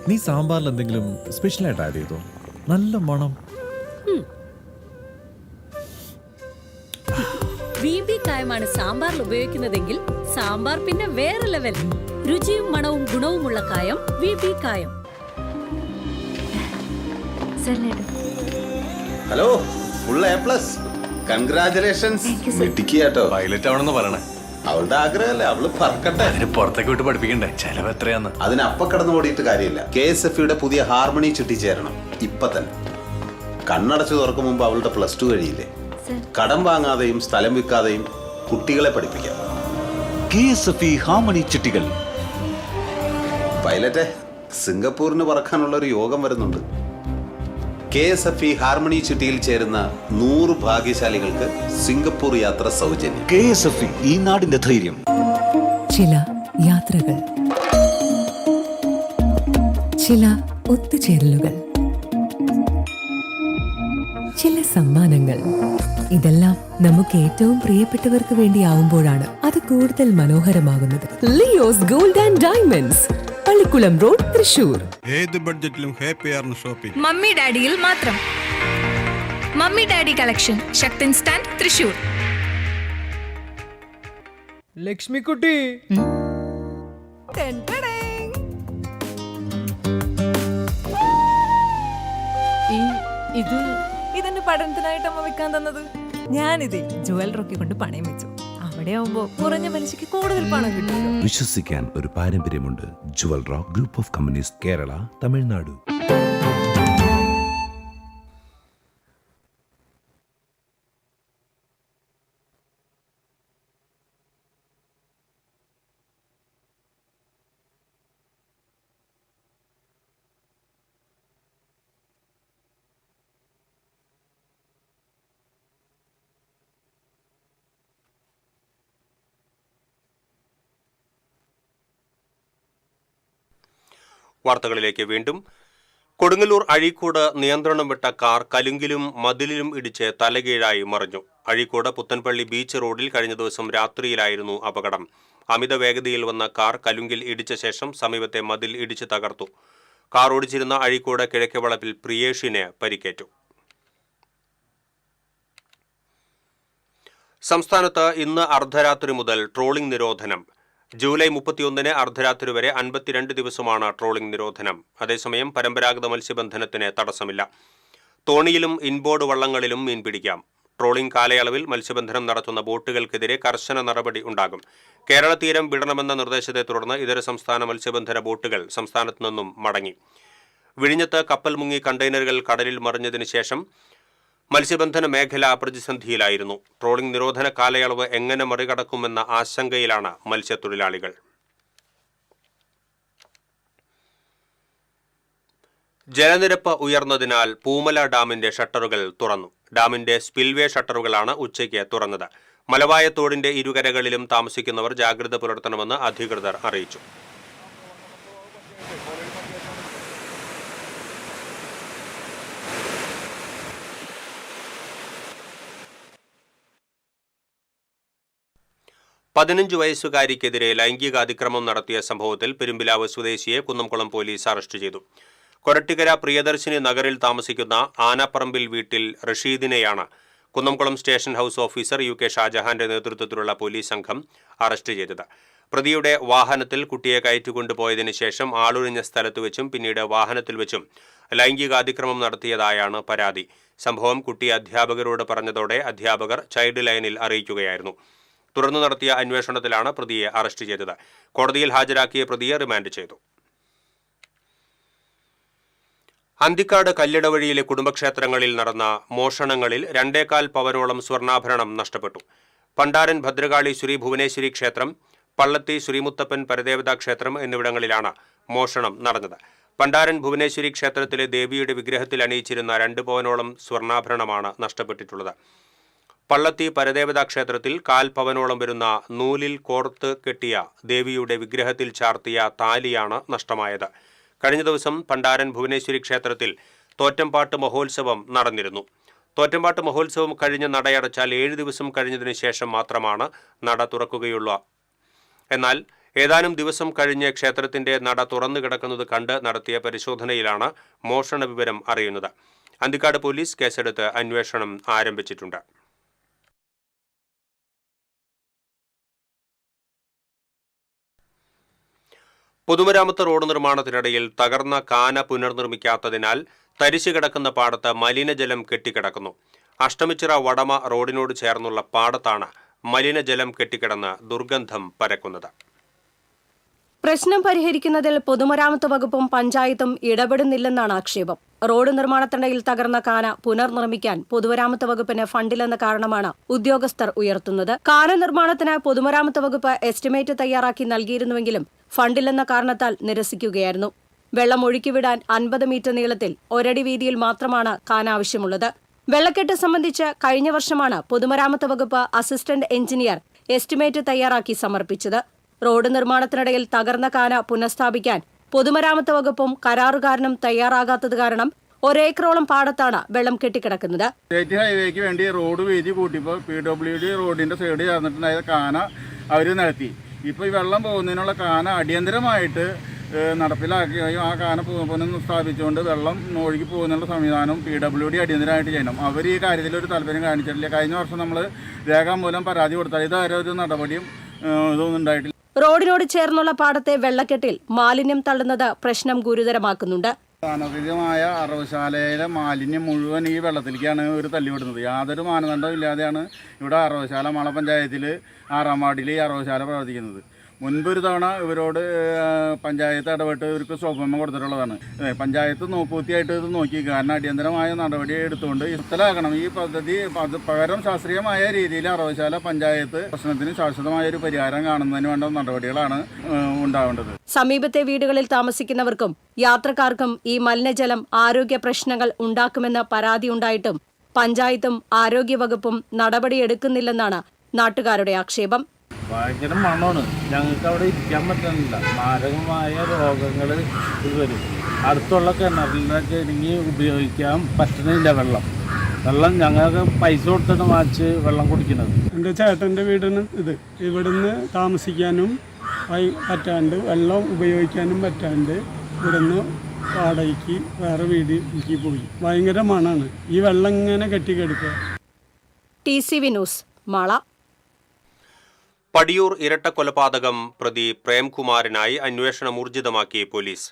നീ സാമ്പാറിൽ എന്തെങ്കിലും സ്പെഷ്യലായിട്ട് ആഡ് ചെയ്തോ? നല്ല മണം. VB കായമാണ് സാമ്പാറിൽ ഉപയോഗിക്കുന്നതെങ്കിൽ സാമ്പാർ പിന്നെ വേറെ ലെവൽ. രുചിയും മണവും ഗുണവുമുള്ള കായം VB കായം. Hello, full A+. Congratulations. Pilot ആവണമെന്ന് പറയണേ. അവളുടെ ആഗ്രഹമല്ലേ, അവള് പറക്കട്ടെ. അതിന് പുറത്തേക്ക് വിട്ട് പഠിപ്പിക്കണ്ടേ? ചെലവ് എത്രയാന്ന്? അതിന് അപ്പ കിടന്നു ഓടിയിട്ട് കാര്യമില്ല. KSFE പുതിയ ഹാർമണി ചുറ്റി ചേരണം ഇപ്പൊ തന്നെ. കണ്ണടച്ചു തുറക്കും മുമ്പ് അവളുടെ +2 കഴിയില്ലേ. കടം വാങ്ങാതെയും സ്ഥലം വിൽക്കാതെയും കുട്ടികളെ പഠിപ്പിക്കാം. KSFE harmony ചിട്ടികൾ. പൈലറ്റെ, സിംഗപ്പൂരിന് പറക്കാനുള്ള ഒരു യോഗം വരുന്നുണ്ട്. KSFE ഹാർമണി ചുറ്റിയിൽ ചേരുന്ന 100 ഭാഗ്യശാലികൾക്ക് സിംഗപ്പൂർ യാത്ര സൗജന്യം. KSFE, ഈ നാടിന്റെ ധൈര്യം. ചില യാത്രകൾ, ചില ഒത്തുചേരലുകൾ, ചില സമ്മാനങ്ങൾ, ഇതെല്ലാം നമുക്ക് ഏറ്റവും പ്രിയപ്പെട്ടവർക്ക് വേണ്ടിയാവുമ്പോഴാണ് അത് കൂടുതൽ മനോഹരമാകുന്നത്. Leo's gold and diamonds, Pallikulam road, Thrissur. ഏത് ബഡ്ജറ്റിലും ഹാപ്പിയാണ് ഷോപ്പിംഗ്. മമ്മി ഡാഡിയിൽ മാത്രം. Mummy daddy collection, Sakthan stand, Thrissur. Lakshmikutty, ഇതെന്നെ പഠനത്തിനായിട്ട് അമ്മ വെക്കാൻ തന്നത്. ഞാനിതേ ജുവൽ റോക്കി കൊണ്ട് പണയം വെച്ചു. അവിടെ ആവുമ്പോ കുറഞ്ഞ പലിശക്ക് കൂടുതൽ പണം കിട്ടും. വിശ്വസിക്കാൻ ഒരു പാരമ്പര്യമുണ്ട്. Jewel Rock group of companies, Kerala, Tamil Nadu. വാർത്തകളിലേക്ക് വീണ്ടും. കൊടുങ്ങല്ലൂർ അഴീക്കോട് നിയന്ത്രണം വിട്ട കാർ കലുങ്കിലും മതിലിലും ഇടിച്ച് തലകീഴായി മറിഞ്ഞു. അഴീക്കോട് പുത്തൻപള്ളി ബീച്ച് റോഡിൽ കഴിഞ്ഞ ദിവസം രാത്രിയിലായിരുന്നു അപകടം. അമിത വേഗതയിൽ വന്ന കാർ കലുങ്കിൽ ഇടിച്ച ശേഷം സമീപത്തെ മതിൽ ഇടിച്ച് തകർത്തു. കാർ ഓടിച്ചിരുന്ന അഴീക്കോട് കിഴക്കേവളപ്പിൽ പ്രിയേഷിന് പരിക്കേറ്റു. സംസ്ഥാനത്ത് ഇന്ന് അർദ്ധരാത്രി മുതൽ ട്രോളിംഗ് നിരോധനം. ജൂലൈ 31 അർദ്ധരാത്രി വരെ 52 ദിവസമാണ് ട്രോളിംഗ് നിരോധനം. അതേസമയം പരമ്പരാഗത മത്സ്യബന്ധനത്തിന് തടസ്സമില്ല. തോണിയിലും ഇൻബോർഡ് വള്ളങ്ങളിലും മീൻ പിടിക്കാം. ട്രോളിംഗ് കാലയളവിൽ മത്സ്യബന്ധനം നടത്തുന്ന ബോട്ടുകൾക്കെതിരെ കർശന നടപടി ഉണ്ടാകും. കേരള തീരം വിടണമെന്ന നിർദ്ദേശത്തെ തുടർന്ന് ഇതര സംസ്ഥാന മത്സ്യബന്ധന ബോട്ടുകൾ സംസ്ഥാനത്തു നിന്നും മടങ്ങി. വിഴിഞ്ഞത്ത് കപ്പൽ മുങ്ങി കണ്ടെയ്നറുകൾ കടലിൽ മറിഞ്ഞതിന് ശേഷം മത്സ്യബന്ധന മേഖല പ്രതിസന്ധിയിലായിരുന്നു. ട്രോളിംഗ് നിരോധന കാലയളവ് എങ്ങനെ മറികടക്കുമെന്ന ആശങ്കയിലാണ് മത്സ്യത്തൊഴിലാളികൾ. ജലനിരപ്പ് ഉയർന്നതിനാൽ പൂമല ഡാമിന്റെ ഷട്ടറുകൾ തുറന്നു. ഡാമിന്റെ സ്പിൽവേ ഷട്ടറുകളാണ് ഉച്ചയ്ക്ക് തുറന്നത്. മലവായ തോടിന്റെ ഇരുകരകളിലും താമസിക്കുന്നവർ ജാഗ്രത പുലർത്തണമെന്ന് അധികൃതർ അറിയിച്ചു. പതിനഞ്ച് വയസ്സുകാരിക്കെതിരെ ലൈംഗിക അതിക്രമം നടത്തിയ സംഭവത്തിൽ പെരുമ്പിലാവ് സ്വദേശിയെ കുന്നംകുളം പോലീസ് അറസ്റ്റ് ചെയ്തു. കൊരട്ടിക്കര പ്രിയദർശിനി നഗറിൽ താമസിക്കുന്ന ആനപ്പറമ്പിൽ വീട്ടിൽ റഷീദിനെയാണ് Kunnamkulam station house officer UK ഷാജഹാന്റെ നേതൃത്വത്തിലുള്ള പോലീസ് സംഘം അറസ്റ്റ് ചെയ്തത്. പ്രതിയുടെ വാഹനത്തിൽ കുട്ടിയെ കയറ്റിക്കൊണ്ടുപോയതിനു ശേഷം ആളൊഴിഞ്ഞ സ്ഥലത്ത് വെച്ചും പിന്നീട് വാഹനത്തിൽ വെച്ചും ലൈംഗികാതിക്രമം നടത്തിയതായാണ് പരാതി. സംഭവം കുട്ടി അധ്യാപകരോട് പറഞ്ഞതോടെ അധ്യാപകർ ചൈൽഡ് ലൈനിൽ അറിയിക്കുകയായിരുന്നു. തുടർന്ന് നടത്തിയ അന്വേഷണത്തിലാണ് പ്രതിയെ അറസ്റ്റ് ചെയ്തത്. കോടതിയിൽ ഹാജരാക്കിയ പ്രതിയെ റിമാൻഡ് ചെയ്തു. അന്തിക്കാട് കല്ലിടവഴിയിലെ കുടുംബക്ഷേത്രങ്ങളിൽ നടന്ന മോഷണങ്ങളിൽ 2.25 പവനോളം സ്വർണ്ണാഭരണം നഷ്ടപ്പെട്ടു. പണ്ടാരൻ ഭദ്രകാളി ശ്രീ ഭുവനേശ്വരി ക്ഷേത്രം, പള്ളത്തി ശ്രീമുത്തപ്പൻ പരദേവതാ ക്ഷേത്രം എന്നിവിടങ്ങളിലാണ് മോഷണം നടന്നത്. പണ്ടാരൻ ഭുവനേശ്വരി ക്ഷേത്രത്തിലെ ദേവിയുടെ വിഗ്രഹത്തിൽ അണിയിച്ചിരുന്ന 2 പവനോളം സ്വർണ്ണാഭരണമാണ് നഷ്ടപ്പെട്ടിട്ടുള്ളത്. പള്ളത്തി പരദേവതാ ക്ഷേത്രത്തിൽ 1/4 പവനോളം വരുന്ന നൂലിൽ കോർത്ത് കെട്ടിയ ദേവിയുടെ വിഗ്രഹത്തിൽ ചാർത്തിയ താലിയാണ് നഷ്ടമായത്. കഴിഞ്ഞ ദിവസം പണ്ടാരൻ ഭുവനേശ്വരി ക്ഷേത്രത്തിൽ തോറ്റംപാട്ട് മഹോത്സവം നടന്നിരുന്നു. തോറ്റംപാട്ട് മഹോത്സവം കഴിഞ്ഞ് നടയടച്ചാൽ 7 ദിവസം കഴിഞ്ഞതിന് ശേഷം മാത്രമാണ് നട തുറക്കുകയുള്ളൂ. എന്നാൽ ഏതാനും ദിവസം കഴിഞ്ഞ് ക്ഷേത്രത്തിന്റെ നട തുറന്നു കിടക്കുന്നത് കണ്ട് നടത്തിയ പരിശോധനയിലാണ് മോഷണ വിവരം അറിയുന്നത്. അന്തിക്കാട് പോലീസ് കേസെടുത്ത് അന്വേഷണം ആരംഭിച്ചിട്ടുണ്ട്. പൊതുമരാമത്ത് റോഡ് നിർമ്മാണത്തിനിടയിൽ തകർന്ന കാന പുനർനിർമ്മിക്കാത്തതിനാൽ തരിശു കിടക്കുന്ന പാടത്ത് മലിനജലം കെട്ടിക്കിടക്കുന്നു. അഷ്ടമിച്ചിറ വടമ റോഡിനോട് ചേർന്നുള്ള പാടത്താണ് മലിനജലം കെട്ടിക്കിടന്ന് ദുർഗന്ധം പരക്കുന്നത്. പ്രശ്നം പരിഹരിക്കുന്നതിൽ പൊതുമരാമത്ത് വകുപ്പും പഞ്ചായത്തും ഇടപെടുന്നില്ലെന്നാണ് ആക്ഷേപം. റോഡ് നിർമ്മാണത്തിനിടയിൽ തകർന്ന കാന പുനർനിർമ്മിക്കാൻ പൊതുമരാമത്ത് വകുപ്പിന് ഫണ്ടില്ലെന്ന കാരണമാണ് ഉദ്യോഗസ്ഥർ ഉയർത്തുന്നത്. കാന നിർമ്മാണത്തിന് പൊതുമരാമത്ത് വകുപ്പ് എസ്റ്റിമേറ്റ് തയ്യാറാക്കി നൽകിയിരുന്നുവെങ്കിലും ഫണ്ടില്ലെന്ന കാരണത്താൽ നിരസിക്കുകയായിരുന്നു. വെള്ളം ഒഴുക്കിവിടാൻ 50 മീറ്റർ നീളത്തിൽ ഒരടി വീതിയിൽ മാത്രമാണ് കാന ആവശ്യമുള്ളത്. വെള്ളക്കെട്ട് സംബന്ധിച്ച് കഴിഞ്ഞ വർഷമാണ് പൊതുമരാമത്ത് വകുപ്പ് അസിസ്റ്റന്റ് എഞ്ചിനീയർ എസ്റ്റിമേറ്റ് തയ്യാറാക്കി സമർപ്പിച്ചത്. റോഡ് നിർമ്മാണത്തിനിടയിൽ തകർന്ന കാന പുനഃസ്ഥാപിക്കാൻ പൊതുമരാമത്ത് വകുപ്പും കരാറുകാരനും തയ്യാറാകാത്തത് കാരണം 1 ഏക്കറോളം പാടത്താണ് വെള്ളം കെട്ടിക്കിടക്കുന്നത്. സ്റ്റേറ്റ് ഹൈവേക്ക് വേണ്ടി റോഡ് വീതി കൂട്ടിയപ്പോൾ PWD റോഡിന്റെ സൈഡ് ചേർന്നിട്ടുണ്ടായ കാന അവർ നടത്തി. ഇപ്പോൾ ഈ വെള്ളം പോകുന്നതിനുള്ള കാന അടിയന്തരമായിട്ട് നടപ്പിലാക്കുകയും ആ കാന പുനഃസ്ഥാപിച്ചുകൊണ്ട് വെള്ളം ഒഴുകി പോകുന്നുള്ള സംവിധാനം PWD അടിയന്തരമായിട്ട് ചെയ്യണം. അവർ ഈ കാര്യത്തിൽ ഒരു താല്പര്യം കാണിച്ചിട്ടില്ല. കഴിഞ്ഞ വർഷം നമ്മൾ രേഖാമൂലം പരാതി കൊടുത്താൽ ഇതുവരെ ഒരു നടപടിയും ഇതൊന്നും ഉണ്ടായിട്ടില്ല. റോഡിനോട് ചേർന്നുള്ള പാടത്തെ വെള്ളക്കെട്ടിൽ മാലിന്യം തള്ളുന്നത് പ്രശ്നം ഗുരുതരമാക്കുന്നുണ്ട്. അനധികൃതമായ അറവുശാലയിലെ മാലിന്യം മുഴുവൻ ഈ വെള്ളത്തിലേക്കാണ് ഒരു തള്ളിവിടുന്നത്. യാതൊരു മാനദണ്ഡവും ഇല്ലാതെയാണ് ഇവിടെ അറവുശാല മാള പഞ്ചായത്തിൽ 6-ാം വാർഡിൽ ഈ അറവുശാല പ്രവർത്തിക്കുന്നത്. മുൻപൊരു തവണ ഇവരോട് പഞ്ചായത്ത് ഇടപെട്ട് ഇവർക്ക് സ്വപ്നം കൊടുത്തിട്ടുള്ളതാണ്. പഞ്ചായത്ത് നോക്കൂത്തിയായിട്ട് ഇത് നോക്കി, കാരണം അടിയന്തരമായ നടപടി എടുത്തുകൊണ്ട് നിർത്തലാക്കണം ഈ പദ്ധതി. പകരം ശാസ്ത്രീയമായ രീതിയിൽ അറവുശാല പഞ്ചായത്ത് പ്രശ്നത്തിന് ശാശ്വതമായ ഒരു പരിഹാരം കാണുന്നതിന് വേണ്ട നടപടികളാണ് ഉണ്ടാവേണ്ടത്. സമീപത്തെ വീടുകളിൽ താമസിക്കുന്നവർക്കും യാത്രക്കാർക്കും ഈ മലിനജലം ആരോഗ്യ പ്രശ്നങ്ങൾ ഉണ്ടാക്കുമെന്ന പരാതിയുണ്ടായിട്ടും പഞ്ചായത്തും ആരോഗ്യവകുപ്പും നടപടിയെടുക്കുന്നില്ലെന്നാണ് നാട്ടുകാരുടെ ആക്ഷേപം. ഭയങ്കര മണമാണ്, ഞങ്ങൾക്ക് അവിടെ ഇരിക്കാൻ പറ്റുന്നില്ല. മാരകമായ രോഗങ്ങൾ വരും. അടുത്തുള്ള കിണറിലൊക്കെ ഇനി ഉപയോഗിക്കാൻ പറ്റുന്നില്ല. വെള്ളം ഞങ്ങൾക്ക് പൈസ കൊടുത്തിട്ട് വാങ്ങിച്ച് വെള്ളം കുടിക്കുന്നത്. എൻ്റെ ചേട്ടൻ്റെ വീടിന് ഇവിടുന്ന് താമസിക്കാനും പറ്റാണ്ട്, വെള്ളം ഉപയോഗിക്കാനും പറ്റാണ്ട് ഇവിടുന്ന് വാടകയ്ക്ക് വേറെ വീട്ടിലേക്ക് പോയി. ഭയങ്കര മണമാണ്, ഈ വെള്ളം ഇങ്ങനെ കെട്ടിക്കെടുക്കുക. TCV news Mala. പടിയൂർ ഇരട്ടക്കൊലപാതകം പ്രതി പ്രേംകുമാറിനായി അന്വേഷണം ഊർജിതമാക്കി പോലീസ്.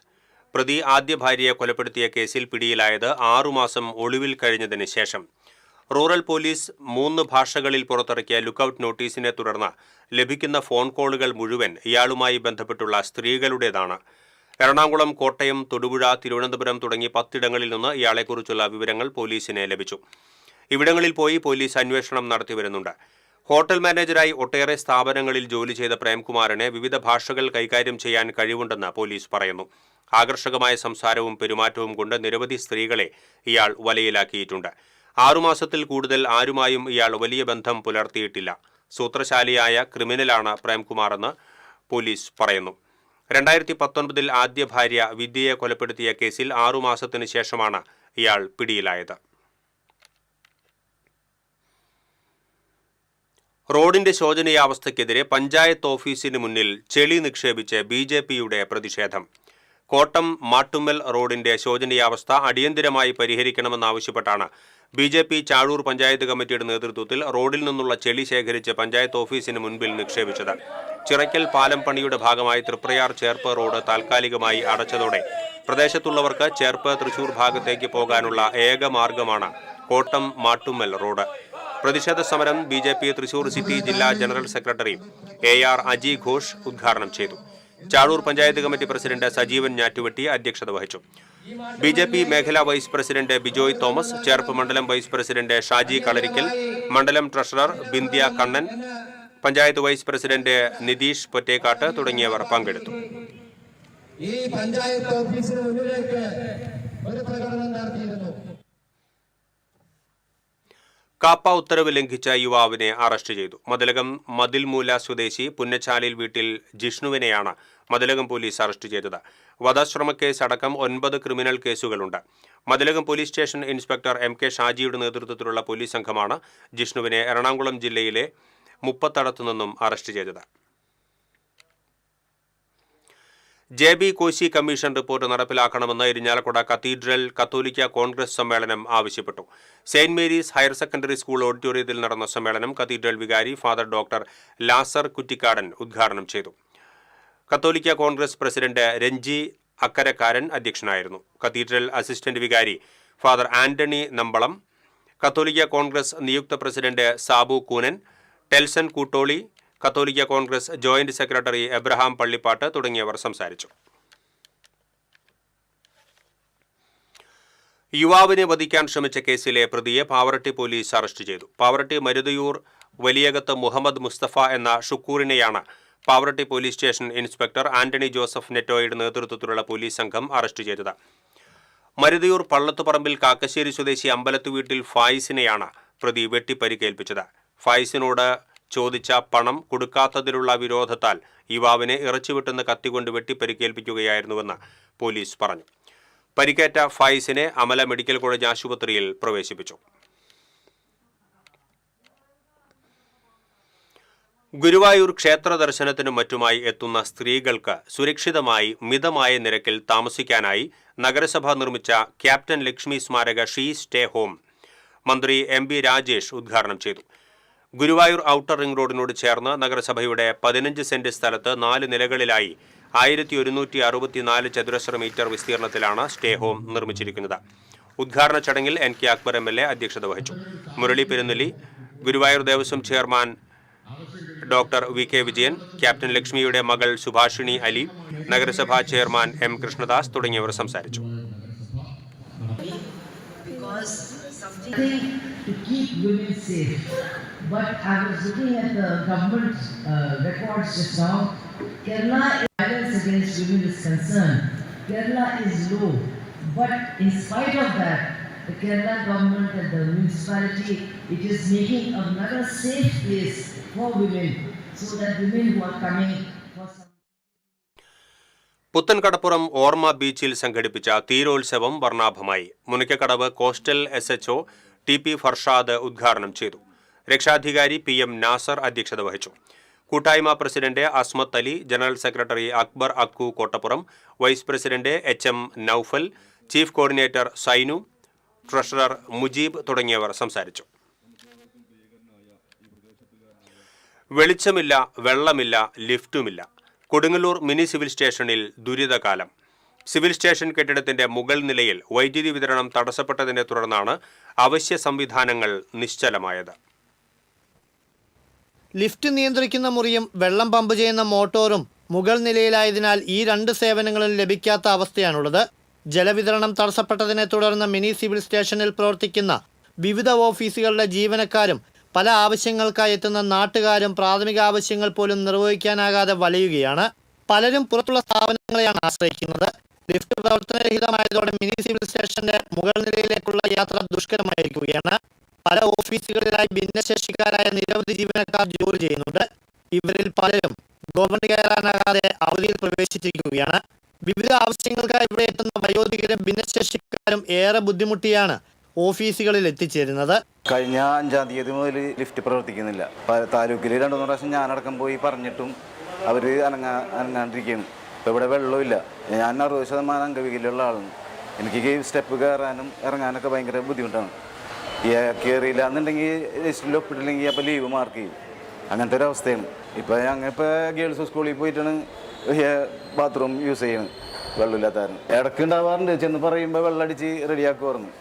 പ്രതി ആദ്യ ഭാര്യയെ കൊലപ്പെടുത്തിയ കേസിൽ പിടിയിലായത് 6 മാസം ഒളിവിൽ കഴിഞ്ഞതിന് ശേഷം. റൂറൽ പോലീസ് 3 ഭാഷകളിൽ പുറത്തിറക്കിയ ലുക്കൌട്ട് നോട്ടീസിനെ തുടർന്ന് ലഭിക്കുന്ന ഫോൺ കോളുകൾ മുഴുവൻ ഇയാളുമായി ബന്ധപ്പെട്ടുള്ള സ്ത്രീകളുടേതാണ്. എറണാകുളം, കോട്ടയം, തൊടുപുഴ, തിരുവനന്തപുരം തുടങ്ങി 10 ഇടങ്ങളിൽ നിന്ന് ഇയാളെക്കുറിച്ചുള്ള വിവരങ്ങൾ പോലീസിന് ലഭിച്ചു. ഇവിടങ്ങളിൽ പോയി പോലീസ് അന്വേഷണം നടത്തിവരുന്നുണ്ട്. ഹോട്ടൽ മാനേജരായി ഒട്ടേറെ സ്ഥാപനങ്ങളിൽ ജോലി ചെയ്ത പ്രേംകുമാറിന് വിവിധ ഭാഷകൾ കൈകാര്യം ചെയ്യാൻ കഴിവുണ്ടെന്ന് പോലീസ് പറയുന്നു. ആകർഷകമായ സംസാരവും പെരുമാറ്റവും കൊണ്ട് നിരവധി സ്ത്രീകളെ ഇയാൾ വലയിലാക്കിയിട്ടുണ്ട്. 6 മാസത്തിൽ കൂടുതൽ ആരുമായും ഇയാൾ വലിയ ബന്ധം പുലർത്തിയിട്ടില്ല. സൂത്രശാലിയായ ക്രിമിനലാണ് പ്രേംകുമാറെന്ന് പോലീസ് പറയുന്നു. 2019 ആദ്യ ഭാര്യ വിദ്യയെ കൊലപ്പെടുത്തിയ കേസിൽ 6 മാസത്തിന് ശേഷമാണ് ഇയാൾ പിടിയിലായത്. റോഡിന്റെ ശോചനീയാവസ്ഥയ്ക്കെതിരെ പഞ്ചായത്ത് ഓഫീസിന് മുന്നിൽ ചെളി നിക്ഷേപിച്ച് BJPയുടെ പ്രതിഷേധം. കോട്ടം മാട്ടുമ്മൽ റോഡിന്റെ ശോചനീയാവസ്ഥ അടിയന്തിരമായി പരിഹരിക്കണമെന്നാവശ്യപ്പെട്ടാണ് BJP ചാഴൂർ പഞ്ചായത്ത് കമ്മിറ്റിയുടെ നേതൃത്വത്തിൽ റോഡിൽ നിന്നുള്ള ചെളി ശേഖരിച്ച് പഞ്ചായത്ത് ഓഫീസിന് മുൻപിൽ നിക്ഷേപിച്ചത്. ചിറയ്ക്കൽ പാലം പണിയുടെ ഭാഗമായി തൃപ്രയാർ ചേർപ്പ് റോഡ് താൽക്കാലികമായി അടച്ചതോടെ പ്രദേശത്തുള്ളവർക്ക് ചേർപ്പ് തൃശൂർ ഭാഗത്തേക്ക് പോകാനുള്ള ഏക മാർഗമാണ് കോട്ടം മാട്ടുമ്മൽ റോഡ്. പ്രതിഷേധ സമരം BJP തൃശൂർ സിറ്റി ജില്ലാ general secretary AR Aji Ghosh ഉദ്ഘാടനം ചെയ്തു. ചാഴൂർ പഞ്ചായത്ത് കമ്മിറ്റി പ്രസിഡന്റ് സജീവൻ ഞാറ്റുവെട്ടി അധ്യക്ഷത വഹിച്ചു. BJP മേഖലാ vice president Bijoy Thomas, Cherpu മണ്ഡലം വൈസ് പ്രസിഡന്റ് ഷാജി കളരിക്കൽ, മണ്ഡലം treasurer Bindhya Kannan, panchayat vice president Nitheesh Pottekkatt തുടങ്ങിയവർ പങ്കെടുത്തു. ഈ പഞ്ചായത്ത് ഓഫീസിന് മുന്നിലേക്ക് ഒരു പ്രകടനം നടത്തിയിരുന്നു. കാപ്പ ഉത്തരവ് ലംഘിച്ച യുവാവിനെ അറസ്റ്റ് ചെയ്തു. മതിലകം മതിൽമൂല സ്വദേശി പുന്നച്ചാലിൽ വീട്ടിൽ ജിഷ്ണുവിനെയാണ് മതിലകം പോലീസ് അറസ്റ്റ് ചെയ്തത്. വധശ്രമക്കേസ് അടക്കം 9 ക്രിമിനൽ കേസുകളുണ്ട്. Mathilakam police station inspector MK ഷാജിയുടെ നേതൃത്വത്തിലുള്ള പോലീസ് സംഘമാണ് ജിഷ്ണുവിനെ എറണാകുളം ജില്ലയിലെ മുപ്പത്തടത്തു നിന്നും അറസ്റ്റ് ചെയ്തത്. JB കോശി കമ്മീഷൻ റിപ്പോർട്ട് നടപ്പിലാക്കണമെന്ന് ഇരിഞ്ഞാലക്കുട കത്തീഡ്രൽ കത്തോലിക്ക കോൺഗ്രസ് സമ്മേളനം ആവശ്യപ്പെട്ടു. Saint Mary's higher secondary school ഓഡിറ്റോറിയത്തിൽ നടന്ന സമ്മേളനം കത്തീഡ്രൽ വികാരി ഫാദർ ഡോക്ടർ ലാസർ കുറ്റിക്കാടൻ ഉദ്ഘാടനം ചെയ്തു. കത്തോലിക്ക കോൺഗ്രസ് പ്രസിഡന്റ് രഞ്ജി അക്കരക്കാരൻ അധ്യക്ഷനായിരുന്നു. കത്തീഡ്രൽ അസിസ്റ്റന്റ് വികാരി ഫാദർ ആന്റണി നമ്പളം, കത്തോലിക്ക കോൺഗ്രസ് നിയുക്ത പ്രസിഡന്റ് സാബു കൂനൻ, ടെൽസൺ കൂട്ടോളി, കത്തോലിക്ക Congress joint secretary Abraham Pallippatt തുടങ്ങിയവർ സംസാരിച്ചു. യുവാവിനെ വധിക്കാൻ ശ്രമിച്ച കേസിലെ പ്രതിയെ പാവറട്ടി പോലീസ് അറസ്റ്റ് ചെയ്തു. പാവറട്ടി മരുതയൂർ വലിയകത്ത് മുഹമ്മദ് മുസ്തഫ എന്ന ഷുക്കൂറിനെയാണ് Pavaratty police station inspector Antony Joseph നെറ്റോയുടെ നേതൃത്വത്തിലുള്ള പോലീസ് സംഘം അറസ്റ്റ് ചെയ്തത്. മരുതയൂർ പള്ളത്തുപറമ്പിൽ കാക്കശ്ശേരി സ്വദേശി അമ്പലത്ത് വീട്ടിൽ ഫായിസിനെയാണ് പ്രതി വെട്ടിപ്പരിക്കേൽപ്പിച്ചത്. ഫായിസിനോട് ചോദിച്ച പണം കൊടുക്കാത്തതിലുള്ള വിരോധത്താൽ യുവാവിനെ ഇറച്ചിവിട്ടുന്ന കത്തികൊണ്ട് വെട്ടിപ്പരിക്കേൽപ്പിക്കുകയായിരുന്നുവെന്ന് പോലീസ് പറഞ്ഞു. പരിക്കേറ്റ ഫായിസിനെ അമല മെഡിക്കൽ കോളേജ് ആശുപത്രിയിൽ പ്രവേശിപ്പിച്ചു. ഗുരുവായൂർ ക്ഷേത്ര ദർശനത്തിനും മറ്റുമായി എത്തുന്ന സ്ത്രീകൾക്ക് സുരക്ഷിതമായി മിതമായ നിരക്കിൽ താമസിക്കാനായി നഗരസഭ നിർമ്മിച്ച ക്യാപ്റ്റൻ ലക്ഷ്മി സ്മാരക ഷീ സ്റ്റേ ഹോം മന്ത്രി എം ബി രാജേഷ് ഉദ്ഘാടനം ചെയ്തു. ഗുരുവായൂർ ഔട്ടർ റിംഗ് റോഡിനോട് ചേർന്ന് നഗരസഭയുടെ 15 സെന്റ് സ്ഥലത്ത് 4 നിലകളിലായി 1164 ചതുരശ്ര മീറ്റർ വിസ്തീർണത്തിലാണ് സ്റ്റേ ഹോം നിർമ്മിച്ചിരിക്കുന്നത്. ഉദ്ഘാടന ചടങ്ങിൽ NK അക്ബർ MLA അധ്യക്ഷത വഹിച്ചു. Murali Perunnelli, Guruvayur Devaswom chairman doctor VK Vijayan, captain ലക്ഷ്മിയുടെ മകൾ സുഭാഷിണി അലി, നഗരസഭാ ചെയർമാൻ M കൃഷ്ണദാസ് തുടങ്ങിയവർ സംസാരിച്ചു. But I was looking at the government records just now. Kerala, violence against women is concerned. Kerala is low, but in spite of that, the Kerala government and the municipality, it is making another safe place for women, so that women who are coming for some. Puthenkadappuram ഓർമ്മ ബീച്ചിൽ സംഘടിപ്പിച്ച തീരോത്സവം വർണ്ണാഭമായി. Munakkakadavu coastal SHO TP Farshad ഉദ്ഘാടനം ചെയ്തു. രക്ഷാധികാരി PM നാസർ അധ്യക്ഷത വഹിച്ചു. കൂട്ടായ്മ president Asmath Ali, general secretary Akbar Akku Kottappuram, vice president HM Naufal, chief coordinator Sainu, treasurer Mujeeb തുടങ്ങിയവർ സംസാരിച്ചു. വെളിച്ചമില്ല, വെള്ളമില്ല, ലിഫ്റ്റുമില്ല. കൊടുങ്ങല്ലൂർ മിനി സിവിൽ സ്റ്റേഷനിൽ ദുരിതകാലം. സിവിൽ സ്റ്റേഷൻ കെട്ടിടത്തിന്റെ മുകൾ നിലയിൽ വൈദ്യുതി വിതരണം തടസ്സപ്പെട്ടതിനെ തുടർന്നാണ് അവശ്യ സംവിധാനങ്ങൾ നിശ്ചലമായത്. ലിഫ്റ്റ് നിയന്ത്രിക്കുന്ന മുറിയും വെള്ളം പമ്പ് ചെയ്യുന്ന മോട്ടോറും മുകൾ നിലയിലായതിനാൽ ഈ 2 സേവനങ്ങളും ലഭിക്കാത്ത അവസ്ഥയാണുള്ളത്. ജലവിതരണം തടസ്സപ്പെട്ടതിനെ തുടർന്ന് മിനി സിവിൽ സ്റ്റേഷനിൽ പ്രവർത്തിക്കുന്ന വിവിധ ഓഫീസുകളുടെ ജീവനക്കാരും പല ആവശ്യങ്ങൾക്കായി എത്തുന്ന നാട്ടുകാരും പ്രാഥമിക ആവശ്യങ്ങൾ പോലും നിർവഹിക്കാനാകാതെ വലയുകയാണ്. പലരും പുറത്തുള്ള സ്ഥാപനങ്ങളെയാണ് ആശ്രയിക്കുന്നത്. ലിഫ്റ്റ് പ്രവർത്തനരഹിതമായതോടെ മിനി സിവിൽ സ്റ്റേഷന്റെ മുകൾ നിലയിലേക്കുള്ള യാത്ര ദുഷ്കരമായിരിക്കുകയാണ്. പല ഓഫീസുകളിലായി ഭിന്നശേഷിക്കാരായ നിരവധി ജീവനക്കാർ ജോലി ചെയ്യുന്നുണ്ട്. ഇവരിൽ പലരും ഗവൺമെന്റ് കയറാനാകാതെ അവധിയിൽ പ്രവേശിച്ചിരിക്കുകയാണ്. വിവിധ ആവശ്യങ്ങൾക്കായി ഇവിടെ എത്തുന്ന വയോധികരും ഭിന്നശേഷിക്കാരും ഏറെ ബുദ്ധിമുട്ടിയാണ് ഓഫീസുകളിൽ എത്തിച്ചേരുന്നത്. കഴിഞ്ഞ 5-ാം തീയതി മുതൽ ലിഫ്റ്റ് പ്രവർത്തിക്കുന്നില്ല. താലൂക്കിൽ 2-3 പ്രാവശ്യം ഞാനടക്കം പോയി പറഞ്ഞിട്ടും അവർ അനങ്ങാണ്ടിരിക്കുകയാണ്. ഇപ്പോൾ ഇവിടെ വെള്ളമില്ല. ഞാൻ 60% അംഗവികലുള്ള ആളാണ്. എനിക്ക് സ്റ്റെപ്പ് കയറാനും ഇറങ്ങാനൊക്കെ ഭയങ്കര ബുദ്ധിമുട്ടാണ്. കയറിയില്ല എന്നുണ്ടെങ്കിൽ ലിസ്റ്റിൽ ഒപ്പിട്ടില്ലെങ്കിൽ അപ്പോൾ ലീവ് മാർക്ക് ചെയ്യും. അങ്ങനത്തെ ഒരു അവസ്ഥയാണ്. ഇപ്പോൾ ഞങ്ങളിപ്പോൾ ഗേൾസ് സ്കൂളിൽ പോയിട്ടാണ് ബാത്റൂം യൂസ് ചെയ്യുന്നത്. വെള്ളമില്ലാത്തവരും ഇടയ്ക്ക് ഉണ്ടാവാറുണ്ട്. ചെന്ന് പറയുമ്പോൾ വെള്ളമടിച്ച് റെഡിയാക്കുമായിരുന്നു.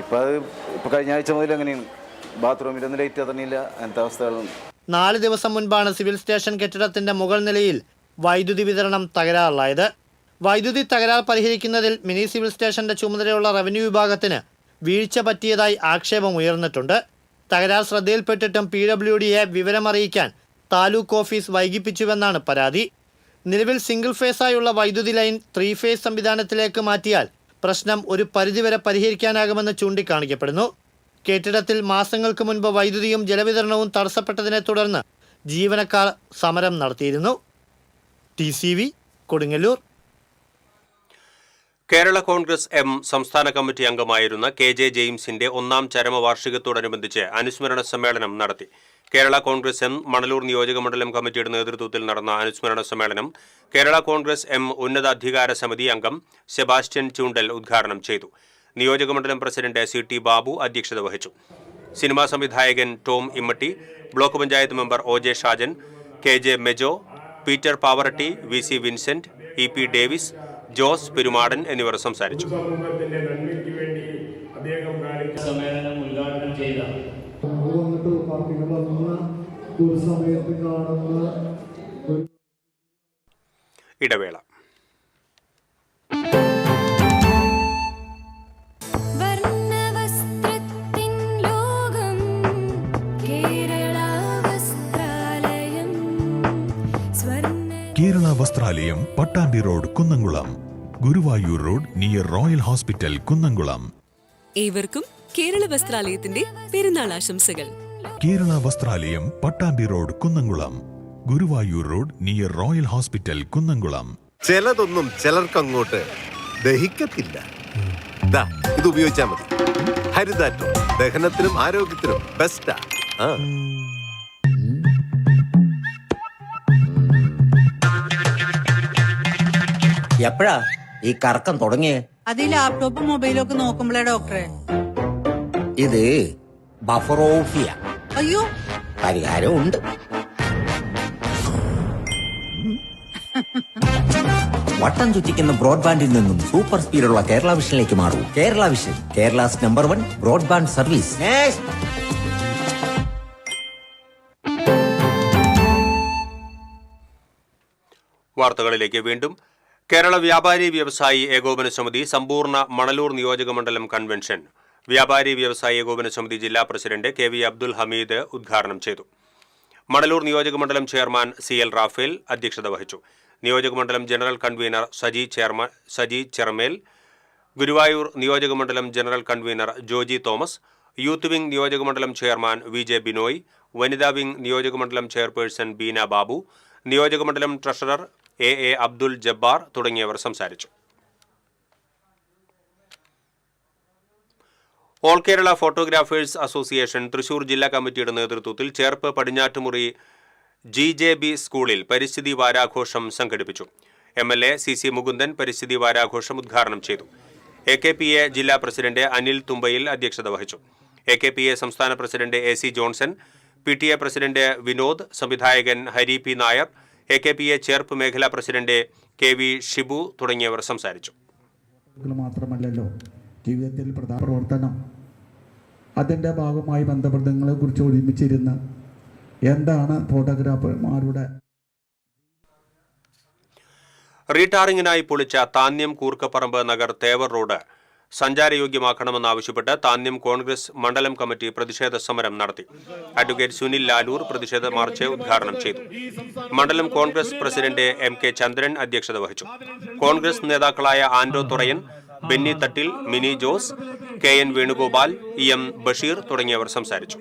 ഇപ്പോൾ കഴിഞ്ഞ ആഴ്ച മുതൽ അങ്ങനെയാണ്. ബാത്റൂമിലൊന്നും ലൈറ്റ് തന്നില്ല. അങ്ങനത്തെ അവസ്ഥകളുണ്ട്. 4 ദിവസം മുൻപാണ് സിവിൽ സ്റ്റേഷൻ കെട്ടിടത്തിന്റെ മുകൾ നിലയിൽ വൈദ്യുതി വിതരണം തകരാറിലായത്. വൈദ്യുതി തകരാർ പരിഹരിക്കുന്നതിൽ മിനി സിവിൽ സ്റ്റേഷന്റെ ചുമതലയുള്ള റവന്യൂ വിഭാഗത്തിന് വീഴ്ച പറ്റിയതായി ആക്ഷേപം ഉയർന്നിട്ടുണ്ട്. തകരാർ ശ്രദ്ധയിൽപ്പെട്ടിട്ടും PWDയെ വിവരമറിയിക്കാൻ താലൂക്ക് ഓഫീസ് വൈകിപ്പിച്ചുവെന്നാണ് പരാതി. നിലവിൽ സിംഗിൾ ഫേസായുള്ള വൈദ്യുതി ലൈൻ 3 ഫേസ് സംവിധാനത്തിലേക്ക് മാറ്റിയാൽ പ്രശ്നം ഒരു പരിധിവരെ പരിഹരിക്കാനാകുമെന്ന് ചൂണ്ടിക്കാണിക്കപ്പെടുന്നു. കെട്ടിടത്തിൽ മാസങ്ങൾക്ക് മുൻപ് വൈദ്യുതിയും ജലവിതരണവും തടസ്സപ്പെട്ടതിനെ തുടർന്ന് ജീവനക്കാർ സമരം നടത്തിയിരുന്നു. TCV കൊടുങ്ങല്ലൂർ. കേരള കോൺഗ്രസ് M സംസ്ഥാന കമ്മിറ്റി അംഗമായിരുന്ന KJ ജെയിംസിന്റെ 1ാം ചരമവാർഷികത്തോടനുബന്ധിച്ച് അനുസ്മരണ സമ്മേളനം നടത്തി. കേരള കോൺഗ്രസ് M മണലൂർ നിയോജകമണ്ഡലം കമ്മിറ്റിയുടെ നേതൃത്വത്തിൽ നടന്ന അനുസ്മരണ സമ്മേളനം കേരള കോൺഗ്രസ് M ഉന്നതാധികാര സമിതി അംഗം സെബാസ്റ്റ്യൻ ചൂണ്ടൽ ഉദ്ഘാടനം ചെയ്തു. നിയോജകമണ്ഡലം പ്രസിഡന്റ് CT ബാബു അധ്യക്ഷത വഹിച്ചു. സിനിമാ സംവിധായകൻ Tom Immatty, block panchayat member OJ Shajan, KJ Mejo, Peter Pavaratty, VC Vincent, EP Davis, Jose Perumadan എന്നിവർ സംസാരിച്ചു. ഒരു സമയത്ത് കാണുന്ന ഇടവേള. കേരള വസ്ത്രാലയം, Pattambi road, Kunnamkulam. Guruvayur road near royal hospital, Kunnamkulam. ഏവർക്കും കേരള വസ്ത്രാലയത്തിന്റെ പെരുന്നാൾ ആശംസകൾ. കേരള വസ്ത്രാലയം, Pattambi road, Kunnamkulam. Guruvayur road near royal hospital, Kunnamkulam. ചിലതൊന്നും ചിലർക്കങ്ങോട്ട് ദഹിക്കത്തില്ല. ഇത് ഉപയോഗിച്ചാൽ മതി. ഹരിതാറ്റോ ദഹനത്തിനും ആരോഗ്യത്തിനും ബെസ്റ്റാ. എപ്പോഴാ ഈ കറക്കം തുടങ്ങിയേ? അത് ഈ ലാപ്ടോപ്പും മൊബൈലും ഒക്കെ നോക്കുമ്പോഴേ ഡോക്ടറെ. ഇത് ബഫറോഫിയ. അയ്യോ, പരിഹാരം ഉണ്ട്. വട്ടം ചുറ്റിക്കുന്ന ബ്രോഡ്ബാൻഡിൽ നിന്നും സൂപ്പർ സ്പീഡുള്ള കേരള വിഷനിലേക്ക് മാറൂ. Kerala vision, Kerala's number 1 broadband service. വാർത്തകളിലേക്ക് വീണ്ടും. കേരള വ്യാപാരി വ്യവസായി ഏകോപന സമിതി സമ്പൂർണ്ണ മണലൂർ നിയോജകമണ്ഡലം കൺവെൻഷൻ വ്യാപാരി വ്യവസായി ഏകോപന സമിതി ജില്ലാ president K V Abdul Hameed ഉദ്ഘാടനം ചെയ്തു. മണലൂർ നിയോജകമണ്ഡലം ചെയർമാൻ CL റാഫേൽ അധ്യക്ഷത വഹിച്ചു. നിയോജകമണ്ഡലം ജനറൽ കൺവീനർ സജി ചെറമേൽ, ഗുരുവായൂർ നിയോജകമണ്ഡലം general convener Joji Thomas, youth wing നിയോജകമണ്ഡലം ചെയർമാൻ VJ ബിനോയ്, വനിതാ വിംഗ് നിയോജകമണ്ഡലം ചെയർപേഴ്സൺ ബീന ബാബു, നിയോജകമണ്ഡലം ട്രഷറർ AA അബ്ദുൽ ജബ്ബാർ തുടങ്ങിയവർ സംസാരിച്ചു. All Kerala photographers association Thrissur ജില്ലാ കമ്മിറ്റിയുടെ നേതൃത്വത്തിൽ ചേർപ്പ് പടിഞ്ഞാറ്റുമുറി GJB സ്കൂളിൽ പരിസ്ഥിതി വാരാഘോഷം സംഘടിപ്പിച്ചു. MLA CC മുകുന്ദൻ പരിസ്ഥിതി വാരാഘോഷം ഉദ്ഘാടനം ചെയ്തു. AKPA ജില്ലാ പ്രസിഡന്റ് അനിൽ തുമ്പയിൽ അധ്യക്ഷത വഹിച്ചു. AKPA സംസ്ഥാന president AC Johnson, PTA president Vinod, സംവിധായകൻ ഹരി P നായർ, AKPA ചേർപ്പ് മേഖലാ പ്രസിഡന്റ് KV ഷിബു തുടങ്ങിയവർ സംസാരിച്ചു. മാത്രമല്ലല്ലോ ജീവിതത്തിൽ പ്രധാന പ്രവർത്തനം, അതിൻ്റെ ഭാഗമായി ബന്ധപ്പെട്ടങ്ങളെ കുറിച്ച് ഒരുമിച്ചിരുന്ന് എന്താണ് ഫോട്ടോഗ്രാഫർമാരുടെ റീടാറിംഗിനായി പൊളിച്ച താന്യം കൂർക്കപ്പറമ്പ് നഗർ തേവർ റോഡ് സഞ്ചാരയോഗ്യമാക്കണമെന്നാവശ്യപ്പെട്ട് താന്യം കോൺഗ്രസ് മണ്ഡലം കമ്മിറ്റി പ്രതിഷേധ സമരം നടത്തി. അഡ്വക്കേറ്റ് സുനിൽ ലാലൂർ പ്രതിഷേധ മാർച്ച് ഉദ്ഘാടനം ചെയ്തു. മണ്ഡലം കോൺഗ്രസ് പ്രസിഡന്റ് MK ചന്ദ്രൻ അധ്യക്ഷത വഹിച്ചു. കോൺഗ്രസ് നേതാക്കളായ Ando Thurayan, Benny Thattil, Mini Jose, KN Venugopal, EM Basheer തുടങ്ങിയവർ സംസാരിച്ചു.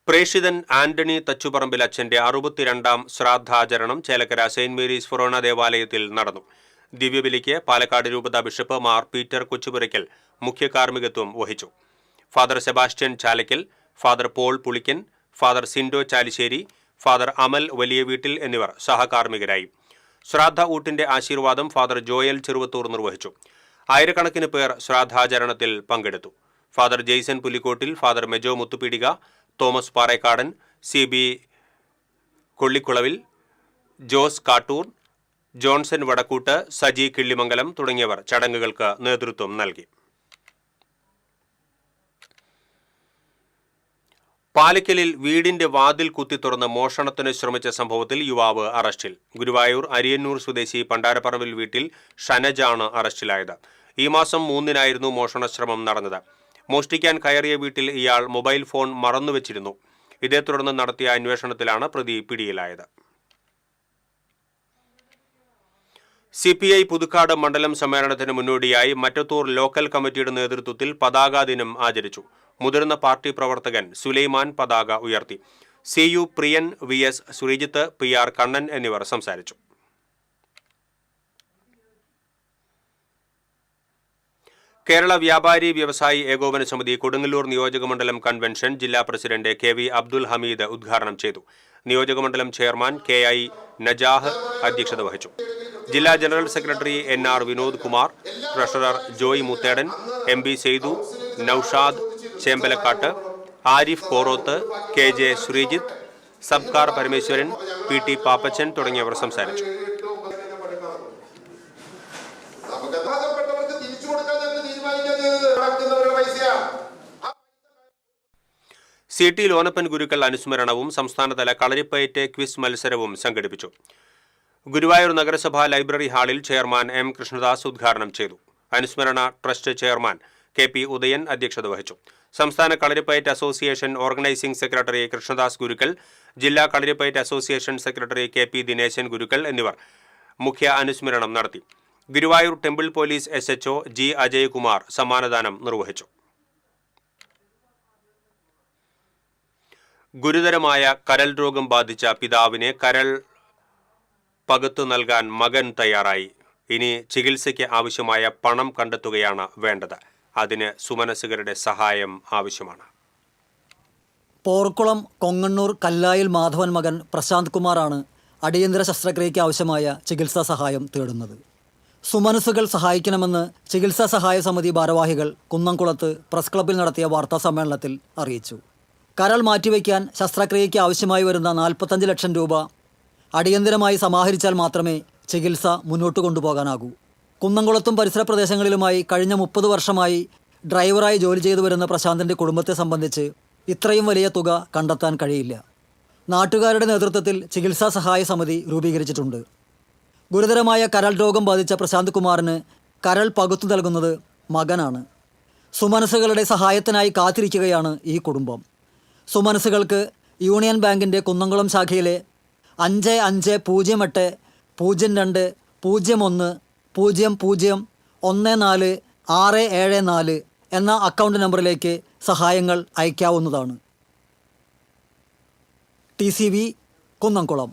പ്രേഷിതൻ ആന്റണി തച്ചുപറമ്പിൽ അച്ഛന്റെ 62ാം ശ്രാദ്ധാചരണം ചേലക്കര സെയിന്റ് മേരീസ് ഫൊറോന ദേവാലയത്തിൽ നടന്നു. ദിവ്യബലിക്ക് പാലക്കാട് രൂപത ബിഷപ്പ് മാർ പീറ്റർ കൊച്ചുപുരയ്ക്കൽ മുഖ്യ കാർമ്മികത്വം വഹിച്ചു. Father Sebastian Chalakkal, father Paul Pulikkan, father Sindo Chalissery, father Amal Valiya Veettil എന്നിവർ സഹകാർമ്മികരായി. ശ്രാദ്ധ ഊട്ടിന്റെ ആശീർവാദം ഫാദർ ജോയൽ ചെറുവത്തൂർ നിർവഹിച്ചു. ആയിരക്കണക്കിന് പേർ ശ്രാദ്ധാചരണത്തിൽ പങ്കെടുത്തു. Father Jaison Pulikottil, father Mejo Muthupeedika, Thomas Parekkadan, CB Kollikulavil, Jose Kattoor, Johnson Vadakkoott, Saji Killimangalam തുടങ്ങിയവർ ചടങ്ങുകൾക്ക് നേതൃത്വം നൽകി. പാലക്കലിൽ വീടിന്റെ വാതിൽ കുത്തി തുറന്ന് മോഷണത്തിന് ശ്രമിച്ച സംഭവത്തിൽ യുവാവ് അറസ്റ്റിൽ. ഗുരുവായൂർ അരിയന്നൂർ സ്വദേശി പണ്ടാരപ്പറമ്പിൽ വീട്ടിൽ ഷനജാണ് അറസ്റ്റിലായത്. ഈ മാസം 3-നായിരുന്നു മോഷണശ്രമം നടന്നത്. മോഷ്ടിക്കാൻ കയറിയ വീട്ടിൽ ഇയാൾ മൊബൈൽ ഫോൺ മറന്നുവെച്ചിരുന്നു. ഇതേ തുടർന്ന് നടത്തിയ അന്വേഷണത്തിലാണ് പ്രതി പിടിയിലായത്. CPI പുതുക്കാട് മണ്ഡലം സമ്മേളനത്തിന് മുന്നോടിയായി മറ്റത്തൂർ ലോക്കൽ കമ്മിറ്റിയുടെ നേതൃത്വത്തിൽ പതാകാ ദിനം ആചരിച്ചു. മുതിർന്ന പാർട്ടി പ്രവർത്തകൻ സുലൈമാൻ പതാക ഉയർത്തി. CU പ്രിയൻ, VS സുരജിത്ത്, PR കണ്ണൻ എന്നിവർ സംസാരിച്ചു. കേരള വ്യാപാരി വ്യവസായി ഏകോപന സമിതി കൊടുങ്ങല്ലൂർ നിയോജകമണ്ഡലം കൺവെൻഷൻ ജില്ലാ പ്രസിഡന്റ് KV അബ്ദുൽ ഹമീദ് ഉദ്ഘാടനം ചെയ്തു. നിയോജകമണ്ഡലം ചെയർമാൻ KI നജാഹ് അധ്യക്ഷത വഹിച്ചു. ജില്ലാ general secretary NR Vinod Kumar, treasurer Joy Muthedan, MB Saithu, Naushad Chembalakkatt, Arif Koroth, KJ Sreejith, Sabkar Parameswaran, PT Pappachan തുടങ്ങിയവർ സംസാരിച്ചു. CT ലോനപ്പൻ ഗുരുക്കൾ അനുസ്മരണവും സംസ്ഥാനതല കളരിപ്പയറ്റ് ക്വിസ് മത്സരവും സംഘടിപ്പിച്ചു. ഗുരുവായൂർ നഗരസഭാ ലൈബ്രറി ഹാളിൽ ചെയർമാൻ M. കൃഷ്ണദാസ് ഉദ്ഘാടനം ചെയ്തു. അനുസ്മരണ ട്രസ്റ്റ് ചെയർമാൻ KP ഉദയൻ അധ്യക്ഷത വഹിച്ചു. സംസ്ഥാന Kalaripayattu association organising secretary Krishnadas Gurukkal, ജില്ലാ Kalaripayattu association secretary KP Dineshan Gurukkal എന്നിവർ മുഖ്യ അനുസ്മരണം നടത്തി. Guruvayur temple police SHO G. Ajaykumar സമ്മാനദാനം നിർവഹിച്ചു. ഗുരുതരമായ കരൾ രോഗം ബാധിച്ച പിതാവിനെ കരൾ പകുത്തു നൽകാൻ മകൻ തയ്യാറായി. ഇനി ചികിത്സയ്ക്ക് ആവശ്യമായ പണം കണ്ടെത്തുകയാണ് വേണ്ടത്. അതിന് സുമനസുകളുടെ സഹായം ആവശ്യമാണ്. പോർക്കുളം കൊങ്ങണ്ണൂർ കല്ലായിൽ മാധവൻ മകൻ പ്രശാന്ത് കുമാറാണ് അടിയന്തര ശസ്ത്രക്രിയയ്ക്ക് ആവശ്യമായ ചികിത്സാ സഹായം തേടുന്നത്. സുമനസുകൾ സഹായിക്കണമെന്ന് ചികിത്സാ സഹായ സമിതി ഭാരവാഹികൾ കുന്നംകുളത്ത് പ്രസ് ക്ലബ്ബിൽ നടത്തിയ വാർത്താ സമ്മേളനത്തിൽ അറിയിച്ചു. കരൾ മാറ്റിവെക്കാൻ ശസ്ത്രക്രിയയ്ക്ക് ആവശ്യമായി വരുന്ന 45 ലക്ഷം രൂപ അടിയന്തരമായി സമാഹരിച്ചാൽ മാത്രമേ ചികിത്സ മുന്നോട്ട് കൊണ്ടുപോകാനാകൂ. കുന്നംകുളത്തും പരിസര പ്രദേശങ്ങളിലുമായി കഴിഞ്ഞ 30 വർഷമായി ഡ്രൈവറായി ജോലി ചെയ്തു വരുന്ന പ്രശാന്തിൻ്റെ കുടുംബത്തെ സംബന്ധിച്ച് ഇത്രയും വലിയ തുക കണ്ടെത്താൻ കഴിയില്ല. നാട്ടുകാരുടെ നേതൃത്വത്തിൽ ചികിത്സാ സഹായ സമിതി രൂപീകരിച്ചിട്ടുണ്ട്. ഗുരുതരമായ കരൾ രോഗം ബാധിച്ച പ്രശാന്ത് കുമാറിന് കരൾ പകുത്തു നൽകുന്നത് മകനാണ്. സുമനസുകളുടെ സഹായത്തിനായി കാത്തിരിക്കുകയാണ് ഈ കുടുംബം. സുമനസുകൾക്ക് യൂണിയൻ ബാങ്കിൻ്റെ കുന്നംകുളം ശാഖയിലെ 5508 02 01 00 14 674 എന്ന അക്കൗണ്ട് നമ്പറിലേക്ക് സഹായങ്ങൾ അയക്കാവുന്നതാണ്. TCV കുന്നംകുളം.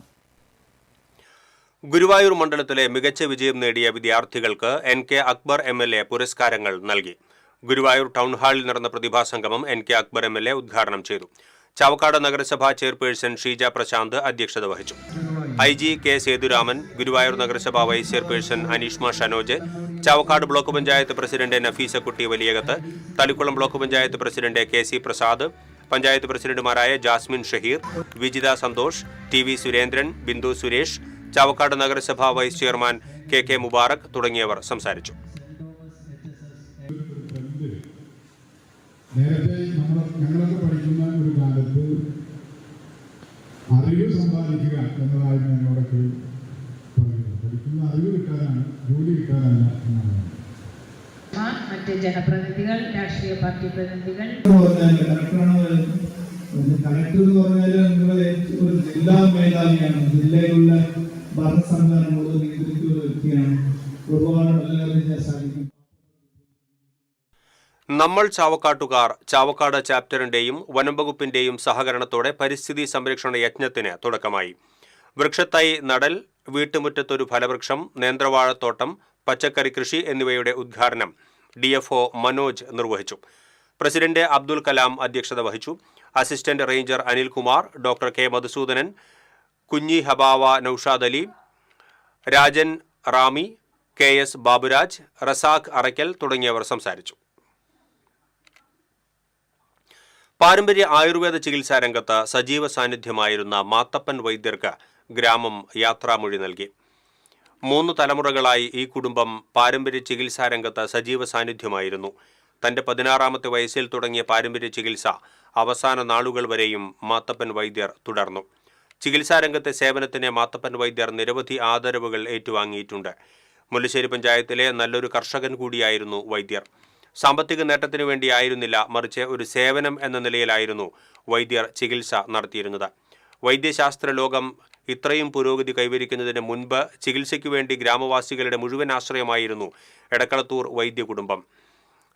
ഗുരുവായൂർ മണ്ഡലത്തിലെ മികച്ച വിജയം നേടിയ വിദ്യാർത്ഥികൾക്ക് NK അക്ബർ MLA പുരസ്കാരങ്ങൾ നൽകി. ഗുരുവായൂർ ടൗൺ ഹാളിൽ നടന്ന പ്രതിഭാസംഗമം NK അക്ബർ MLA ഉദ്ഘാടനം ചെയ്തു. ചാവക്കാട് നഗരസഭാ ചെയർപേഴ്സൺ ഷീജ പ്രശാന്ത് അധ്യക്ഷത വഹിച്ചു. IG K. സേതുരാമൻ, ഗുരുവായൂർ നഗരസഭാ vice chairperson Aneeshma Shanoj, Chavakkad block panchayat president Nafeesakutty Valiyakath, Thalikulam block panchayat president KC Prasad, panchayat പ്രസിഡന്റുമാരായ ജാസ്മിൻ ഷഹീർ, വിജിത സന്തോഷ്, TV സുരേന്ദ്രൻ, ബിന്ദു സുരേഷ്, ചാവക്കാട് നഗരസഭാ വൈസ് ചെയർമാൻ KK മുബാറക് തുടങ്ങിയവർ സംസാരിച്ചു. നേരത്തെ ഞങ്ങളൊക്കെ പഠിക്കുന്ന ഒരു കാലത്ത് അറിവ് സമ്പാദിക്കുക എന്നതായിരുന്നു ഞങ്ങളോടൊക്കെ പറയുന്നത്. പഠിക്കുന്ന അറിവ് കിട്ടാനാണ്, ജോലി കിട്ടാനല്ല എന്നാണ്. മറ്റ് ജനപ്രതിനിധികൾ, രാഷ്ട്രീയ പാർട്ടി പ്രതിനിധികൾ, കളക്ടർ എന്ന് പറഞ്ഞാൽ നിങ്ങളുടെ ഒരു ജില്ലാ മേധാവിയാണ്, ജില്ലയിലുള്ള ഭരണസംഘടനകളോട് നിയന്ത്രിക്കുന്ന ഒരു വ്യക്തിയാണ്. ഒരുപാട് നല്ല സാധിക്കും. നമ്മൾ ചാവക്കാട്ടുകാർ ചാവക്കാട് ചാപ്റ്ററിന്റെയും വനംവകുപ്പിന്റെയും സഹകരണത്തോടെ പരിസ്ഥിതി സംരക്ഷണ യജ്ഞത്തിന് തുടക്കമായി. വൃക്ഷത്തൈ നടൽ, വീട്ടുമുറ്റത്തൊരു ഫലവൃക്ഷം, നേന്ത്രവാഴത്തോട്ടം, പച്ചക്കറി കൃഷി എന്നിവയുടെ ഉദ്ഘാടനം DFO മനോജ് നിർവഹിച്ചു. പ്രസിഡന്റ് അബ്ദുൽ കലാം അധ്യക്ഷത വഹിച്ചു. Assistant ranger Anilkumar, doctor K. Madhusoodanan, Kunhi Habava Noushad Ali, Rajan Rami, KS Baburaj, Razak Arakkal തുടങ്ങിയവർ സംസാരിച്ചു. പാരമ്പര്യ ആയുർവേദ ചികിത്സാ രംഗത്ത് സജീവ സാന്നിധ്യമായിരുന്ന മാത്തപ്പൻ വൈദ്യർക്ക് ഗ്രാമം യാത്രാമൊഴി നൽകി. 3 തലമുറകളായി ഈ കുടുംബം പാരമ്പര്യ ചികിത്സാ രംഗത്ത് സജീവ സാന്നിധ്യമായിരുന്നു. തന്റെ 16ാമത്തെ വയസ്സിൽ തുടങ്ങിയ പാരമ്പര്യ ചികിത്സ അവസാന നാളുകൾ വരെയും മാത്തപ്പൻ വൈദ്യർ തുടർന്നു. ചികിത്സാരംഗത്തെ സേവനത്തിന് മാത്തപ്പൻ വൈദ്യർ നിരവധി ആദരവുകൾ ഏറ്റുവാങ്ങിയിട്ടുണ്ട്. മുല്ലശ്ശേരി പഞ്ചായത്തിലെ നല്ലൊരു കർഷകൻ കൂടിയായിരുന്നു വൈദ്യർ. സാമ്പത്തിക നേട്ടത്തിനു വേണ്ടിയായിരുന്നില്ല, മറിച്ച് ഒരു സേവനം എന്ന നിലയിലായിരുന്നു വൈദ്യർ ചികിത്സ നടത്തിയിരുന്നത്. വൈദ്യശാസ്ത്ര ലോകം ഇത്രയും പുരോഗതി കൈവരിക്കുന്നതിന് മുൻപ് ചികിത്സയ്ക്കു വേണ്ടി ഗ്രാമവാസികളുടെ മുഴുവൻ ആശ്രയമായിരുന്നു എടക്കളത്തൂർ വൈദ്യ കുടുംബം.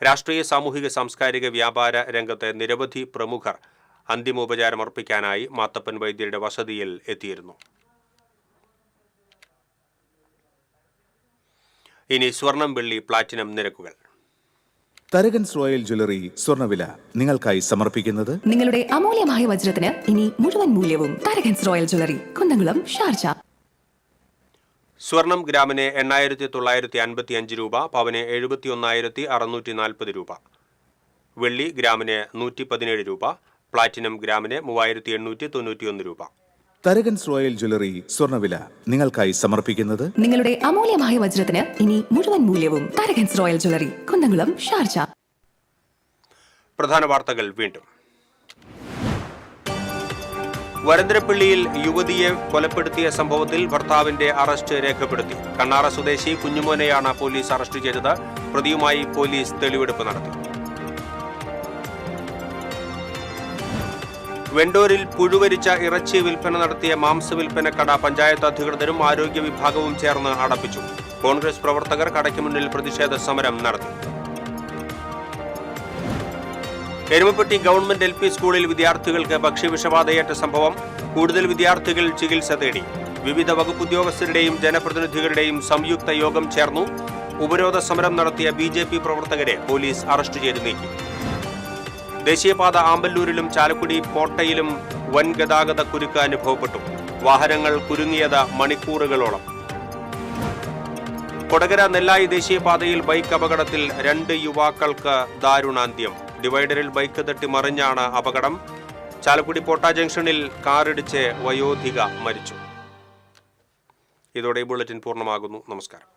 രാഷ്ട്രീയ, സാമൂഹിക, സാംസ്കാരിക, വ്യാപാര രംഗത്തെ നിരവധി പ്രമുഖർ അന്തിമോപചാരമർപ്പിക്കാനായി മാത്തപ്പൻ വൈദ്യരുടെ വസതിയിൽ എത്തിയിരുന്നു. ഇനി സ്വർണം, വെള്ളി, പ്ലാറ്റിനം നിരക്കുകൾ. തരകൻസ് റോയൽ ജ്വല്ലറി സ്വർണ്ണവില നിങ്ങൾക്കായി സമർപ്പിക്കുന്നത് നിങ്ങളുടെ അമൂല്യമായ വജ്രത്തിന് ഇനി മുഴുവൻ മൂല്യവും Tharakans royal jewellery, Kunnamkulam, Sharjah. സ്വർണം ഗ്രാമിന് 8,955 രൂപ, പവന് 71,640 രൂപ. വെള്ളി ഗ്രാമിന് 117 രൂപ, പ്ലാറ്റിനം ഗ്രാമിന് 3,891 രൂപ. തരകൻസ് റോയൽ ജ്വല്ലറി സ്വർണ്ണവില നിങ്ങൾക്കായി സമർപ്പിക്കുന്നത് നിങ്ങളുടെ അമൂല്യമായ വജ്രത്തിന് ഇനി മുഴുവൻ മൂല്യവും Tharakans royal jewellery, Kunnamkulam, Sharjah. പ്രധാന വാർത്തകൾ വീണ്ടും. വരന്തരപ്പള്ളിയിൽ യുവതിയെ കൊലപ്പെടുത്തിയ സംഭവത്തിൽ ഭർത്താവിന്റെ അറസ്റ്റ് രേഖപ്പെടുത്തി. കണ്ണാറ സ്വദേശി കുഞ്ഞുമോനെയാണ് പോലീസ് അറസ്റ്റ് ചെയ്തത്. പ്രതിയുമായി പോലീസ് തെളിവെടുപ്പ് നടത്തി. വെണ്ടൂരിൽ പുഴുവരിച്ച ഇറച്ചി വിൽപ്പന നടത്തിയ മാംസവിൽപ്പനക്കട പഞ്ചായത്ത് അധികൃതരും ആരോഗ്യ വിഭാഗവും ചേർന്ന് അടപ്പിച്ചു. കോൺഗ്രസ് പ്രവർത്തകർ കടയ്ക്ക് മുന്നിൽ പ്രതിഷേധ സമരം നടത്തി. എരുമപ്പെട്ടി ഗവൺമെന്റ് LP സ്കൂളിൽ വിദ്യാർത്ഥികൾക്ക് ഭക്ഷ്യവിഷബാധയേറ്റ സംഭവം. കൂടുതൽ വിദ്യാർത്ഥികൾ ചികിത്സ തേടി. വിവിധ വകുപ്പ് ഉദ്യോഗസ്ഥരുടെയും ജനപ്രതിനിധികളുടെയും സംയുക്ത യോഗം ചേർന്നു. ഉപരോധ സമരം നടത്തിയ BJP പ്രവർത്തകരെ പോലീസ് അറസ്റ്റ് ചെയ്ത് നീക്കി. ദേശീയപാത ആമ്പല്ലൂരിലും ചാലക്കുടി പോട്ടയിലും വൻ ഗതാഗത കുരുക്ക് അനുഭവപ്പെട്ടു. വാഹനങ്ങൾ കുരുങ്ങിയത് മണിക്കൂറുകളോളം. കൊടകര നെല്ലായി ദേശീയപാതയിൽ ബൈക്ക് അപകടത്തിൽ 2 യുവാക്കൾക്ക് ദാരുണാന്ത്യം. ഡിവൈഡറിൽ ബൈക്ക് തട്ടി മറിഞ്ഞാണ് അപകടം. ചാലക്കുടി പോട്ട ജംഗ്ഷനിൽ കാറിടിച്ച് വയോധിക മരിച്ചു. ഇതോടെ ബുള്ളറ്റിൻ പൂർണ്ണമാകുന്നു. നമസ്കാരം.